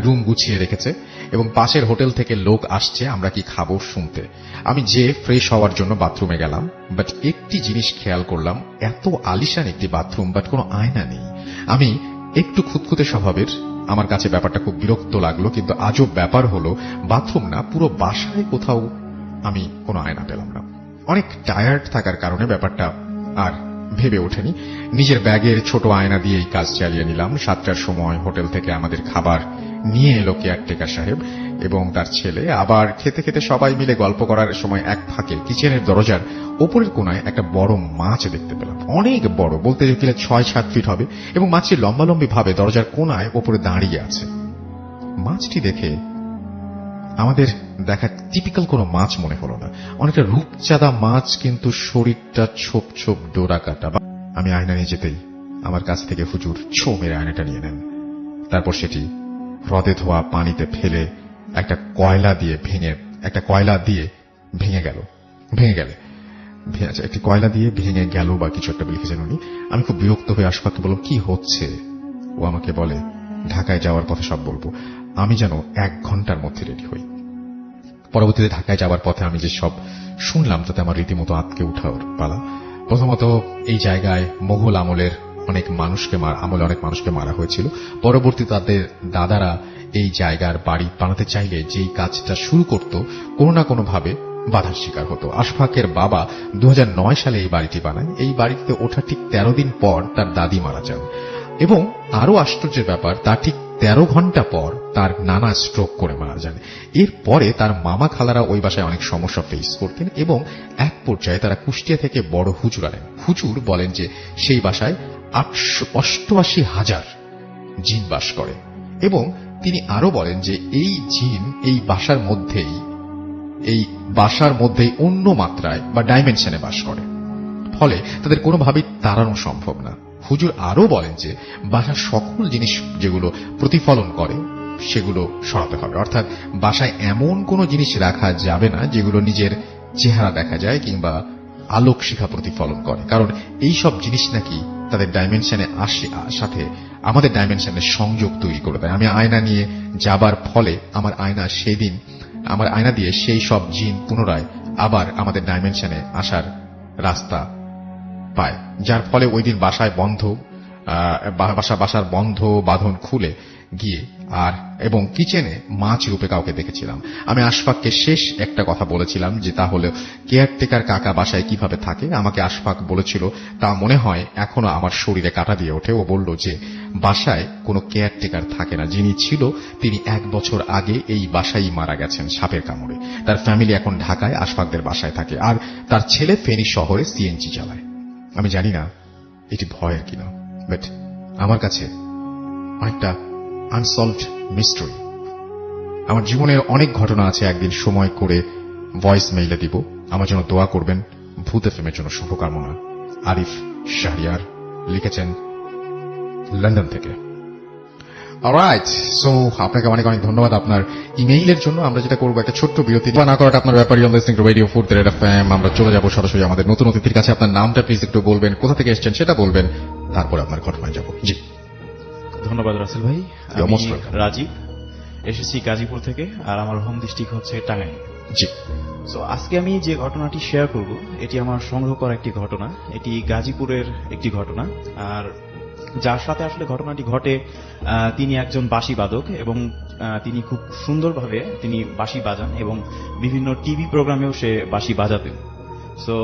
রুম গুছিয়ে রেখেছে এবং পাশের হোটেল থেকে লোক আসছে আমরা কি খাবো শুনতে। আমি যে ফ্রেশ হওয়ার জন্য বাথরুমে গেলাম, বাট একটি জিনিস খেয়াল করলাম, এত আলিশান একটি বাথরুম বাট কোনো আয়না নেই। আমি একটু খুঁতখুঁতে স্বভাবের, আমার কাছে ব্যাপারটা খুব বিরক্ত লাগলো। কিন্তু আজব ব্যাপার হলো, বাথরুম না, পুরো বাসায় কোথাও আমি কোনো আয়না পেলাম না। অনেক টায়ার্ড থাকার কারণে ব্যাপারটা আর ভেবে ওঠেনি। নিজের ব্যাগের ছোট আয়না দিয়েই কাজ চালিয়ে নিলাম। 7টার সময় হোটেল থেকে আমাদের খাবার নিয়ে এলো কেয়ারটেকার সাহেব এবং তার ছেলে। আবার খেতে খেতে সবাই মিলে গল্প করার সময় এক ফাঁকে কিচেনের দরজার ওপরের কোনায় একটা বড় মাছ দেখতে পেলাম। অনেক বড়, বলতে গেলে 6-7 ফিট হবে, এবং মাছটি লম্বালম্বি ভাবে দরজার কোনায় ওপরে দাঁড়িয়ে আছে। মাছটি দেখে আমাদের দেখা টিপিক্যাল কোনো মাছ মনে হলো না, অনেকটা রূপচাঁদা মাছ, কিন্তু শরীরটা ছোপ ছোপ ডোরা কাটা। আমি আয়না নিয়ে যেতেই আমার কাছ থেকে হুজুর ছো মেরে আয়নাটা নিয়ে নেন। তারপর সেটি হ্রদে ধোয়া পানিতে ফেলে একটা কয়লা দিয়ে ভেঙে গেল একটি কয়লা দিয়ে ভেঙে গেল বা কিছু একটা লিখেছেন উনি। আমি খুব বিরক্ত হয়ে আশফাককে বললাম, কি হচ্ছে? ও আমাকে বলে, ঢাকায় যাওয়ার পথে সব বলবো। আমি যেন 1 ঘন্টার মধ্যে রেডি হই। পরবর্তীতে ঢাকায় যাওয়ার পথে আমি যে সব শুনলাম তাতে আমার রীতিমতো আতকে উঠার পালা। প্রথমত, এই জায়গায় মোগল আমলের অনেক মানুষকে মারা হয়েছিল। পরবর্তী তাদের দাদারা এই জায়গার বাড়ি বানাতে চাইলে যেই কাজটা শুরু করত, কোনো না কোনো ভাবে বাধার শিকার হতো। আশফাকের বাবা 2009 সালে এই বাড়িটি বানায়। এই বাড়িতে ওঠা ঠিক 13 দিন পর তার দাদি মারা যান। এবং আরো আশ্চর্যের ব্যাপার, তার ঠিক 13 ঘন্টা পর তার নানা স্ট্রোক করে মারা যান। এরপরে তার মামা খালারা ওই বাসায় অনেক সমস্যা ফেস করতেন এবং এক পর্যায়ে তারা কুষ্টিয়া থেকে বড় হুজুর আনেন। হুজুর বলেন যে সেই বাসায় 88,000 জিন বাস করে এবং তিনি আরো বলেন যে এই জিন এই বাসার মধ্যেই অন্য মাত্রায় বা ডাইমেনশনে বাস করে, ফলে তাদের কোনোভাবেই তাড়ানো সম্ভব না। হুজুর আরো বলেন যে বাসার সকল জিনিস যেগুলো প্রতিফলন করে সেগুলো সরাতে হবে, অর্থাৎ বাসায় এমন কোনো জিনিস রাখা যাবে না যেগুলো নিজের চেহারা দেখা যায় কিংবা আলোক শিখা প্রতিফলন করে, কারণ এই সব জিনিস নাকি তাদের ডাইমেনশনে সাথে আমাদের ডাইমেনশনের সংযোগ তৈরি করে দেয়। আমি আয়না নিয়ে যাবার ফলে আমার আয়না দিয়ে সেই সব জিন পুনরায় আবার আমাদের ডাইমেনশনে আসার রাস্তা পায়, যার ফলে ওই দিন বাসার বন্ধ বাঁধন খুলে গিয়ে এবং কিচেনে মাছ রূপে কাউকে দেখেছিলাম। আমি আশফাককে শেষ একটা কথা বলেছিলাম যে তাহলে কেয়ারটেকার কাকা বাসায় কিভাবে থাকে। আমাকে আশফাক বলেছিল তা মনে হয় এখনো আমার শরীরে কাটা দিয়ে ওঠে। ও বলল যে বাসায় কোনো কেয়ারটেকার থাকে না, যিনি ছিল তিনি 1 বছর আগে এই বাসায় মারা গেছেন সাপের কামড়ে। তার ফ্যামিলি এখন ঢাকায় আশফাকদের বাসায় থাকে, আর তার ছেলে ফেনী শহরে সিএনজি চালায়। আমি জানি না এটি ভয়ের কিনা, বাট আমার কাছে অনেকটা আনসলভড মিস্ট্রি। আমার জীবনের অনেক ঘটনা আছে, একদিন সময় করে ভয়েস মেইলে দিব। আমার জন্য দোয়া করবেন। ভূত এফএমের জন্য শুভকামনা। আরিফ শাহরিয়ার লিখেছেন লন্ডন থেকে। অলরাইট, সো আপনাকে অনেক অনেক ধন্যবাদ আপনার ইমেইলের জন্য। আমরা যেটা করবো একটা ছোট্ট বিরতি না করাটা আপনার ব্যাপারই। Listening to radio food red FM. আমরা চলে যাব সরাসরি আমাদের নতুন অতিথির কাছে। আপনার নামটা প্লিজ একটু বলবেন, কোথা থেকে এসেছেন সেটা বলবেন, তারপরে আপনার ঘটনায় যাব। জি ধন্যবাদ রাসেল ভাই। You're আমি most welcome. রাজীব, এসেছি গাজীপুর থেকে, আর আমার হোম ডিস্ট্রিক্ট হচ্ছে টাঙ্গাইল। জি সো আজকে আমি যে ঘটনাটি শেয়ার করব এটি আমার সংগ্রহ করা একটি ঘটনা। এটি গাজীপুরের একটি ঘটনা, আর যার সাথে আসলে ঘটনাটি ঘটে তিনি একজন বাঁশি বাদক এবং তিনি খুব সুন্দরভাবে তিনি বাঁশি বাজান এবং বিভিন্ন টিভি প্রোগ্রামেও সে বাঁশি বাজাতেন। সো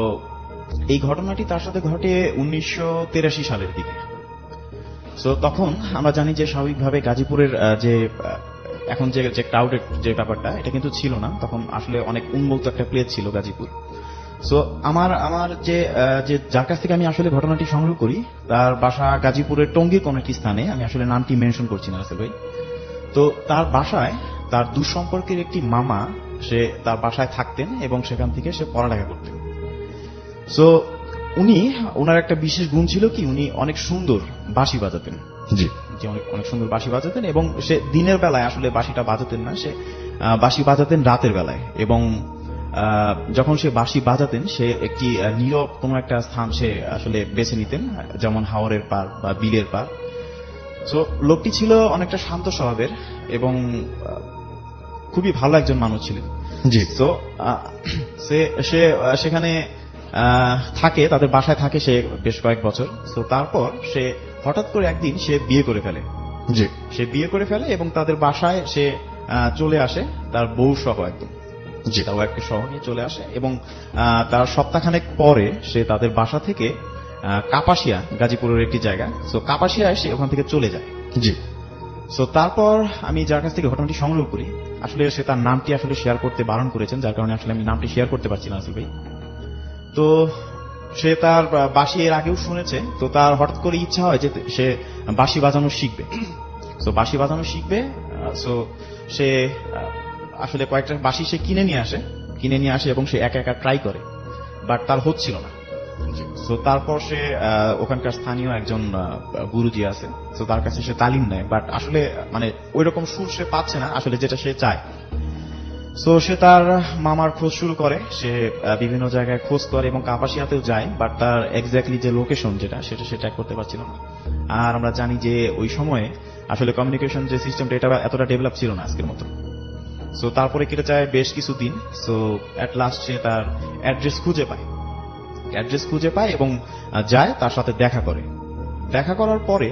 এই ঘটনাটি তার সাথে ঘটে 1983 সালের দিকে। সো তখন আমরা জানি যে স্বাভাবিকভাবে গাজীপুরের যে এখন যে ক্রাউডের যে ব্যাপারটা এটা কিন্তু ছিল না তখন। আসলে অনেক উন্মুক্ত একটা প্লেস ছিল গাজীপুর। সো আমার যে যার কাছ থেকে আমি আসলে ঘটনাটি সংগ্রহ করি তার বাসা গাজীপুরের টঙ্গীর কোন একটি স্থানে, আমি আসলে নামটি মেনশন করছি না রাসেল ভাই। তো তার বাসায় তার দুঃসম্পর্কের একটি মামা সে তার বাসায় থাকতেন এবং সেখান থেকে সে পড়ালেখা করতেন। সো ওনার একটা বিশেষ গুণ ছিল কি, উনি অনেক সুন্দর বাঁশি বাজাতেন। জি যে অনেক সুন্দর বাঁশি বাজাতেন এবং সে দিনের বেলায় আসলে বাঁশিটা বাজাতেন না, সে বাঁশি বাজাতেন রাতের বেলায়। এবং যখন সে বাঁশি বাজাতেন সে একটি নীরব কোনো একটা স্থান সে আসলে বেছে নিতেন, যেমন হাওরের পার বা বিলের পার। সো লোকটি ছিল অনেকটা শান্ত স্বভাবের এবং খুবই ভালো একজন মানুষ ছিলেন। জি তো সে সেখানে থাকে, তাদের বাসায় থাকে সে বেশ কয়েক বছর। তো তারপর সে হঠাৎ করে একদিন সে বিয়ে করে ফেলে। জি সে বিয়ে করে ফেলে এবং তাদের বাসায় সে চলে আসে তার বউ সহ একদম। জি তাও একটা সহ নিয়ে চলে আসে এবং তার সপ্তাহখানেক পরে সে তাদের বাসা থেকে কাপাসিয়া, গাজীপুরের একটি জায়গা, সো কাপাসিয়া এসে ওখান থেকে চলে যায়। জি সো তারপর আমি যার কাছ থেকে ঘটনাটি সংগ্রহ করি, আসলে সে তার নামটি আসলে শেয়ার করতে বারণ করেছেন, যার কারণে আসলে আমি নামটি শেয়ার করতে পারছি না আসল ভাই। তো সে তার বাঁশি এর আগেও শুনেছে, তো তার হঠাৎ করে ইচ্ছা হয় যে সে বাঁশি বাজানো শিখবে। সো বাঁশি বাজানো শিখবে। সো সে আসলে কয়েকটা বাঁশি সে কিনে নিয়ে আসে এবং সে একা একা ট্রাই করে, বাট তার হচ্ছিল না। তো তারপর সে ওখানকার স্থানীয় একজন গুরুজি আছে, তো তার কাছে সে তালিম নেয়, বাট আসলে মানে ওইরকম সুর সে পাচ্ছে না আসলে যেটা সে চায়। সো সে তার মামার খোঁজ শুরু করে, সে বিভিন্ন জায়গায় খোঁজ করে এবং কাপাসিয়াতেও যায়, বাট তার এক্স্যাক্টলি যে লোকেশন যেটা সেটা সে ট্র্যাক করতে পারছিল না। আর আমরা জানি যে ওই সময়ে আসলে কমিউনিকেশন যে সিস্টেমটা এটা এতটা ডেভেলপ ছিল না আজকের মতো। সো তারপরে কেটে যায় বেশ কিছুদিন। সো অ্যাট লাস্ট সে তার অ্যাড্রেস খুঁজে পায় এবং যায় তার সাথে দেখা করার পরে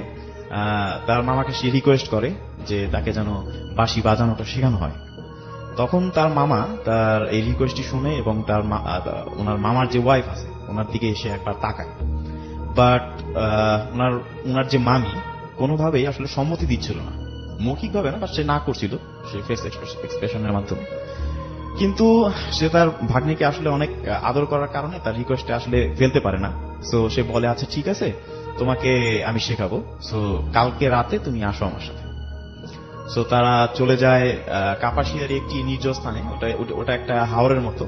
তার মামাকে সে রিকোয়েস্ট করে যে তাকে যেন বাঁশি বাজানোটা শেখানো হয়। তখন তার মামা তার এই রিকোয়েস্টটি শুনে এবং ওনার মামার যে ওয়াইফ আছে ওনার দিকে এসে একবার তাকায়, বাট ওনার যে মামি কোনোভাবেই আসলে সম্মতি দিচ্ছিল না মৌখিকভাবে না, বাট সে না করছিল, সে ফেস এক্সপ্রেশনের মাধ্যমে। কিন্তু সে তার ভাগ্নিকে আসলে অনেক আদর করার কারণে তার রিকোয়েস্টে আসলে ফেলতে পারে না। সো সে বলে, আচ্ছা ঠিক আছে, তোমাকে আমি শেখাবো, সো কালকে রাতে তুমি আসো আমার সাথে। সো তারা চলে যায় কাপাসিয়ার একটি নির্জন স্থানে, ওটা একটা হাওরের মতো।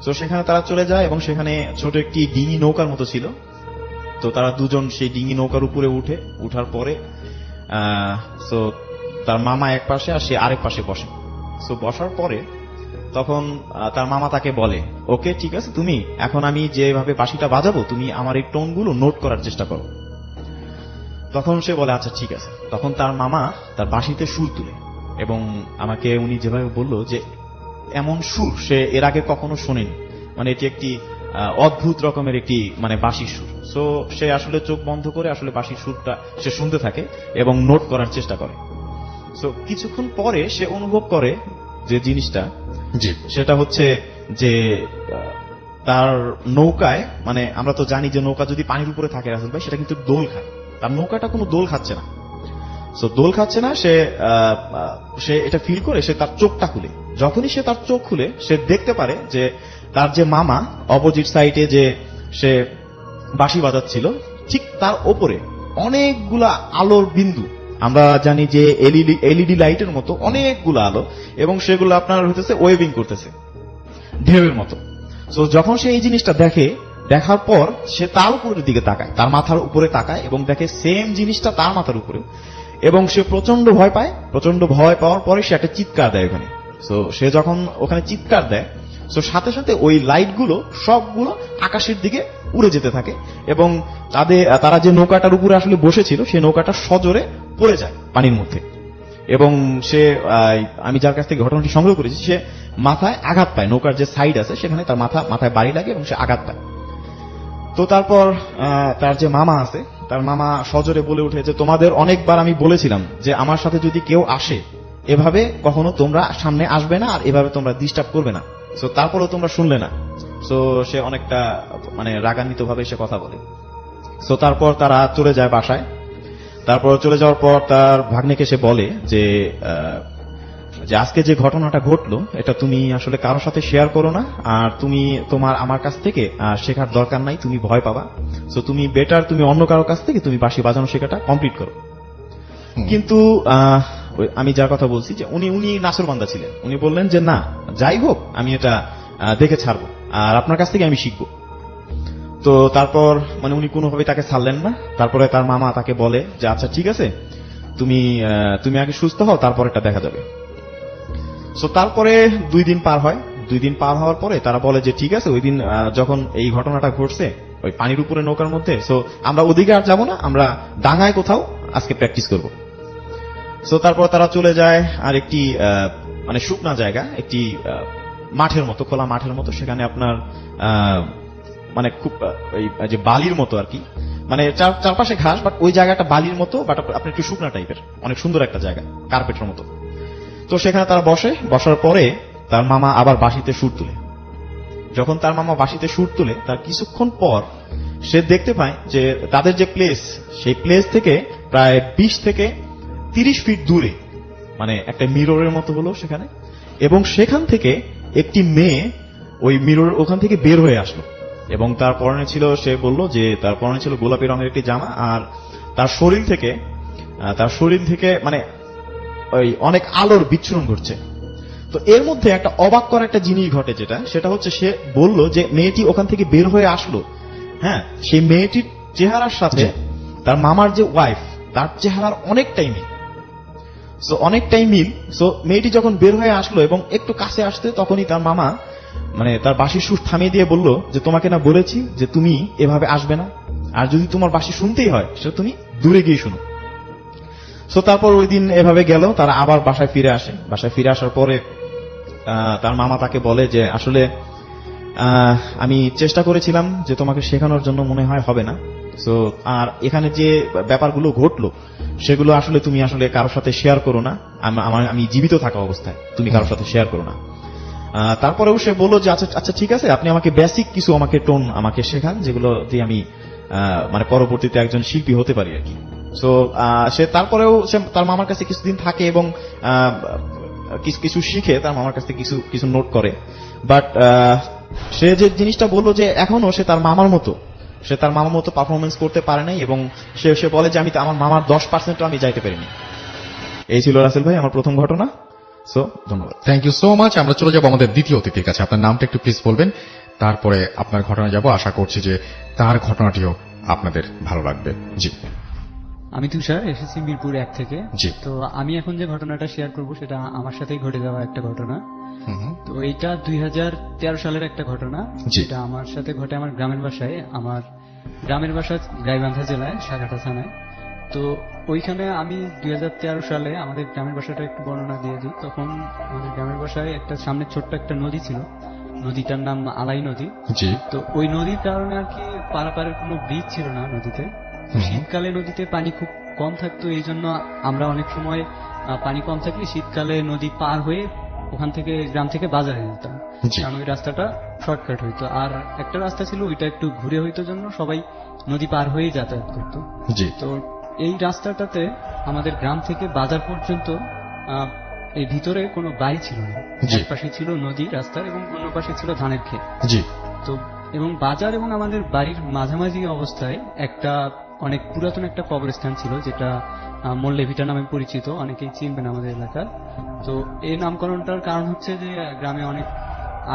তো সেখানে তারা চলে যায় এবং সেখানে ছোট একটি ডিঙি নৌকার মতো ছিল। তো তারা দুজন সেই ডিঙি নৌকার উপরে উঠার পরে সো তার মামা এক পাশে আর সে আরেক পাশে বসে। সো বসার পরে তখন তার মামা তাকে বলে, ওকে ঠিক আছে, তুমি এখন আমি যেভাবে বাঁশিটা বাজাবো তুমি আমার এই টোনগুলো নোট করার চেষ্টা করো। তখন সে বলে, আচ্ছা ঠিক আছে। তখন তার মামা তার বাঁশিতে সুর তুলে, এবং আমাকে উনি যেভাবে বলল যে এমন সুর সে এর আগে কখনো শোনেনি, মানে এটি একটি অদ্ভুত রকমের একটি মানে বাঁশির সুর। সো সে আসলে চোখ বন্ধ করে আসলে বাঁশির সুরটা সে শুনতে থাকে এবং নোট করার চেষ্টা করে। সো কিছুক্ষণ পরে সে অনুভব করে যে জিনিসটা, জি, সেটা হচ্ছে যে তার নৌকায়, মানে আমরা তো জানি যে নৌকা যদি পানির উপরে থাকে রাসেল ভাই, সেটা কিন্তু দোল খায়। তার নৌকাটা কোনো দোল খাচ্ছে না। সো দোল খাচ্ছে না, সে এটা ফিল করে সে তার চোখটা খুলে। যখনই সে তার চোখ খুলে সে দেখতে পারে যে তার যে মামা অপোজিট সাইডে যে সে বাঁশি বাজাচ্ছিল, ঠিক তার ওপরে অনেকগুলা আলোর বিন্দু, আমরা জানি যে এলইডি লাইটের মতো অনেকগুলো আলো, এবং সেগুলো আপনার হইতেছে ওয়েভিং করতেছে ঢেউয়ের মতো। সো যখন সে এই জিনিসটা দেখার পর সে তার উপরের দিকে তাকায়, তার মাথার উপরে তাকায় এবং দেখে সেম জিনিসটা তার মাথার উপরে, এবং সে প্রচন্ড ভয় পায়। প্রচন্ড ভয় পাওয়ার পরে সে একটা চিৎকার দেয় ওখানে। সো সে যখন ওখানে চিৎকার দেয়, সো সাথে সাথে ওই লাইটগুলো সবগুলো আকাশের দিকে উড়ে যেতে থাকে, এবং তারা যে নৌকাটার উপরে আসলে বসেছিল সেই নৌকাটা সজোরে পড়ে যায় পানির মধ্যে। এবং সে আমি যার কাছ থেকে ঘটনাটি সংগ্রহ করেছি, সে মাথায় আঘাত পায়, নৌকার যে সাইড আছে সেখানে তার মাথায় বাড়ি লাগে এবং সে আঘাত পায়। তো তারপর তার যে মামা আছে, তার মামা সজোরে বলে উঠে যে তোমাদের অনেকবার আমি বলেছিলাম যে আমার সাথে যদি কেউ আসে এভাবে কখনো তোমরা সামনে আসবে না, আর এভাবে তোমরা ডিস্টার্ব করবে না। সো তারপরেও তোমরা শুনলে না। সো সে অনেকটা মানে রাগান্বিত ভাবে সে কথা বলে। সো তারপর তারা চলে যায় বাসায়। তারপর চলে যাওয়ার পর তার ভাগ্নেকে সে বলে যে আজকে যে ঘটনাটা ঘটলো এটা তুমি আসলে কারোর সাথে শেয়ার করো না, আর তুমি আমার কাছ থেকে শেখার দরকার নাই, তুমি ভয় পাবা। সো তুমি বেটার তুমি অন্য কারোর কাছ থেকে তুমি বাঁশি বাজানো শেখাটা কমপ্লিট করো। কিন্তু আমি যার কথা বলছি যে উনি নাসরবান্দা ছিলেন, উনি বললেন যে না, যাই হোক আমি এটা দেখে ছাড়বো, আর আপনার কাছ থেকে আমি শিখবো। তো তারপর মানে উনি কোনোভাবেই তাকে ছাড়লেন না। তারপরে তার মামা তাকে বলে যে আচ্ছা ঠিক আছে, তুমি আগে সুস্থ হও, তারপর এটা দেখা যাবে। সো তারপরে 2 দিন পার হয়। 2 দিন পার হওয়ার পরে তারা বলে যে ঠিক আছে, ওই দিন যখন এই ঘটনাটা ঘটছে ওই পানির উপরে নৌকার মধ্যে, সো আমরা ওদিকে আর যাবো না, আমরা ডাঙায় কোথাও আজকে প্র্যাকটিস করব। সো তারপর তারা চলে যায় আর একটি মানে শুকনা জায়গা, একটি মাঠের মতো, খোলা মাঠের মতো। সেখানে আপনার মানে খুব ওই যে বালির মতো আর কি, মানে চারপাশে ঘাস, বাট ওই জায়গাটা বালির মতো, বাট আপনার একটু শুকনা টাইপের, অনেক সুন্দর একটা জায়গা, কার্পেটের মতো। তো সেখানে তারা বসার পরে তার মামা আবার বাঁশিতে সুর তুলে। যখন তার মামা বাঁশিতে সুর তুলে তার কিছুক্ষণ পর সে দেখতে পায় যে তাদের যে প্লেস, সেই প্লেস থেকে প্রায় 20 থেকে 30 ফিট দূরে মানে একটা মিররের মতো হলো সেখানে, এবং সেখান থেকে একটি মেয়ে ওই মিরর ওখান থেকে বের হয়ে আসলো, এবং তার পরনে ছিল, সে বলল যে তার পরনে ছিল গোলাপি রঙের একটি জামা, আর তার শরীর থেকে মানে ওই অনেক আলোর বিচ্ছুরণ ঘটছে। তো এর মধ্যে একটা অবাক করা একটা জিনিস ঘটে, সেটা হচ্ছে সে বলল যে মেয়েটি ওখান থেকে বের হয়ে আসলো, হ্যাঁ, সেই মেয়েটির চেহারার সাথে তার মামার যে ওয়াইফ তার চেহারার অনেকটাই মিল। সো মেয়েটি যখন বের হয়ে আসলো এবং একটু কাছে আসতে, তখনই তার মামা মানে তার বাঁশির সুর থামিয়ে দিয়ে বলল যে তোমাকে না বলেছি যে তুমি এভাবে আসবে না, আর যদি তোমার বাঁশি শুনতেই হয় সেটা তুমি দূরে গিয়ে শুনো। সো তারপর ওই দিন এভাবে গেল, তারা আবার বাসায় ফিরে আসে। বাসায় ফিরে আসার পরে তার মামা তাকে বলে যে আসলে আমি চেষ্টা করেছিলাম যে তোমাকে শেখানোর জন্য, মনে হয় হবে না। সো আর এখানে যে ব্যাপারগুলো ঘটলো সেগুলো আসলে তুমি আসলে কারোর সাথে শেয়ার করো না, আমি জীবিত থাকা অবস্থায় তুমি কারোর সাথে শেয়ার করো না। তারপরেও সে বললো যে আচ্ছা ঠিক আছে, আপনি আমাকে বেসিক কিছু টোন আমাকে শেখান, যেগুলো দিয়ে আমি মানে পরবর্তীতে একজন শিল্পী হতে পারি আর কি। সো সে তারপরেও সে তার মামার কাছে কিছুদিন থাকে এবং কিছু শিখে তার মামার কাছ থেকে কিছু কিছু নোট করে। বাট সে যে জিনিসটা বললো যে এখনো সে তার মামার মতো পারফরমেন্স করতে পারে নাই, এবং সে বলে যে আমি আমার মামার 10% আমি যাইতে পারিনি। এই ছিল রাসেল ভাই আমার প্রথম ঘটনা। সো ধন্যবাদ। Thank you so much. আমরা চলে যাব আমাদের দ্বিতীয় অতিথির কাছে। আপনার নামটা একটু প্লিজ বলবেন, তারপরে আপনার ঘটনা যাব। আশা করছি যে তার ঘটনাটিও আপনাদের ভালো লাগবে। জি আমি তুষার, এসেছি মিরপুর 1 থেকে। জি। তো আমি এখন যে ঘটনাটা শেয়ার করব সেটা আমার সাথেই ঘটে যাওয়া একটা ঘটনা। তো এইটা 2013 সালের একটা ঘটনা, জি। যেটা আমার সাথে ঘটে আমার গ্রামের বাসায়। আমার গ্রামের বাসা গাইবান্ধা জেলায় সাগাটা থানায়। তো ওইখানে আমি 2013 সালে আমাদের গ্রামের বাসাটা একটু বর্ণনা দিয়ে দিই। তখন আমাদের গ্রামের বাসায় একটা সামনে ছোট্ট একটা নদী ছিল, নদীটার নাম আলাই নদী। জি। তো ওই নদীর কারণে আর কি পারাপারের কোনো ব্রিজ ছিল না নদীতে। শীতকালে নদীতে পানি খুব কম থাকতো, এই জন্য আমরা অনেক সময় পানি কম থাকলে শীতকালে নদী পার হয়ে ওখান থেকে গ্রাম থেকে বাজারে যেতাম, জি। কারণ ওই রাস্তাটা শর্টকাট হইতো। আর একটা রাস্তা ছিল ওইটা একটু ঘুরে হইতো, জন্য সবাই নদী পার হয়েই যাতায়াত করতো। জি। তো এই রাস্তাটাতে আমাদের গ্রাম থেকে বাজার পর্যন্ত এই ভিতরে কোনো বাড়ি ছিল না। জি। এক পাশে ছিল নদী রাস্তার এবং অন্য পাশে ছিল ধানের ক্ষেত। জি। তো এবং বাজার এবং আমাদের বাড়ির মাঝামাঝি অবস্থায় একটা অনেক পুরাতন একটা কবরস্থান ছিল, যেটা মোল্লেভিটা নামে পরিচিত, অনেকেই চিনবেন আমাদের এলাকার। তো এই নামকরণটার কারণ হচ্ছে যে গ্রামে অনেক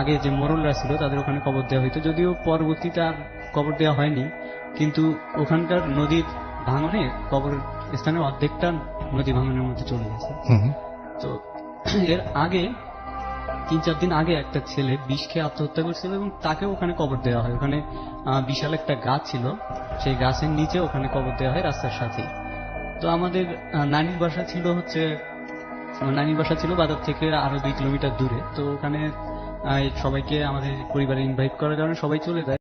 আগে যে মোড়লরা ছিল তাদের ওখানে কবর দেওয়া হইতো, যদিও পরবর্তীতে আর কবর দেওয়া হয়নি, কিন্তু ওখানকার নদীর ভাঙনে কবর স্থানের অর্ধেকটা নদী ভাঙনের মধ্যে চলে গেছে। তো এর আগে 3-4 দিন আগে একটা ছেলে বিষ খেয়ে আত্মহত্যা করছিল এবং তাকে ওখানে কবর দেওয়া হয়। ওখানে বিশাল একটা গাছ ছিল, সেই গাছের নিচে ওখানে কবর দেওয়া হয় রাস্তার সাথেই। তো আমাদের নানির বাসা ছিল বাজার থেকে আরো 2 কিলোমিটার দূরে। তো ওখানে সবাইকে আমাদের পরিবারে ইনভাইট করার কারণে সবাই চলে যায়।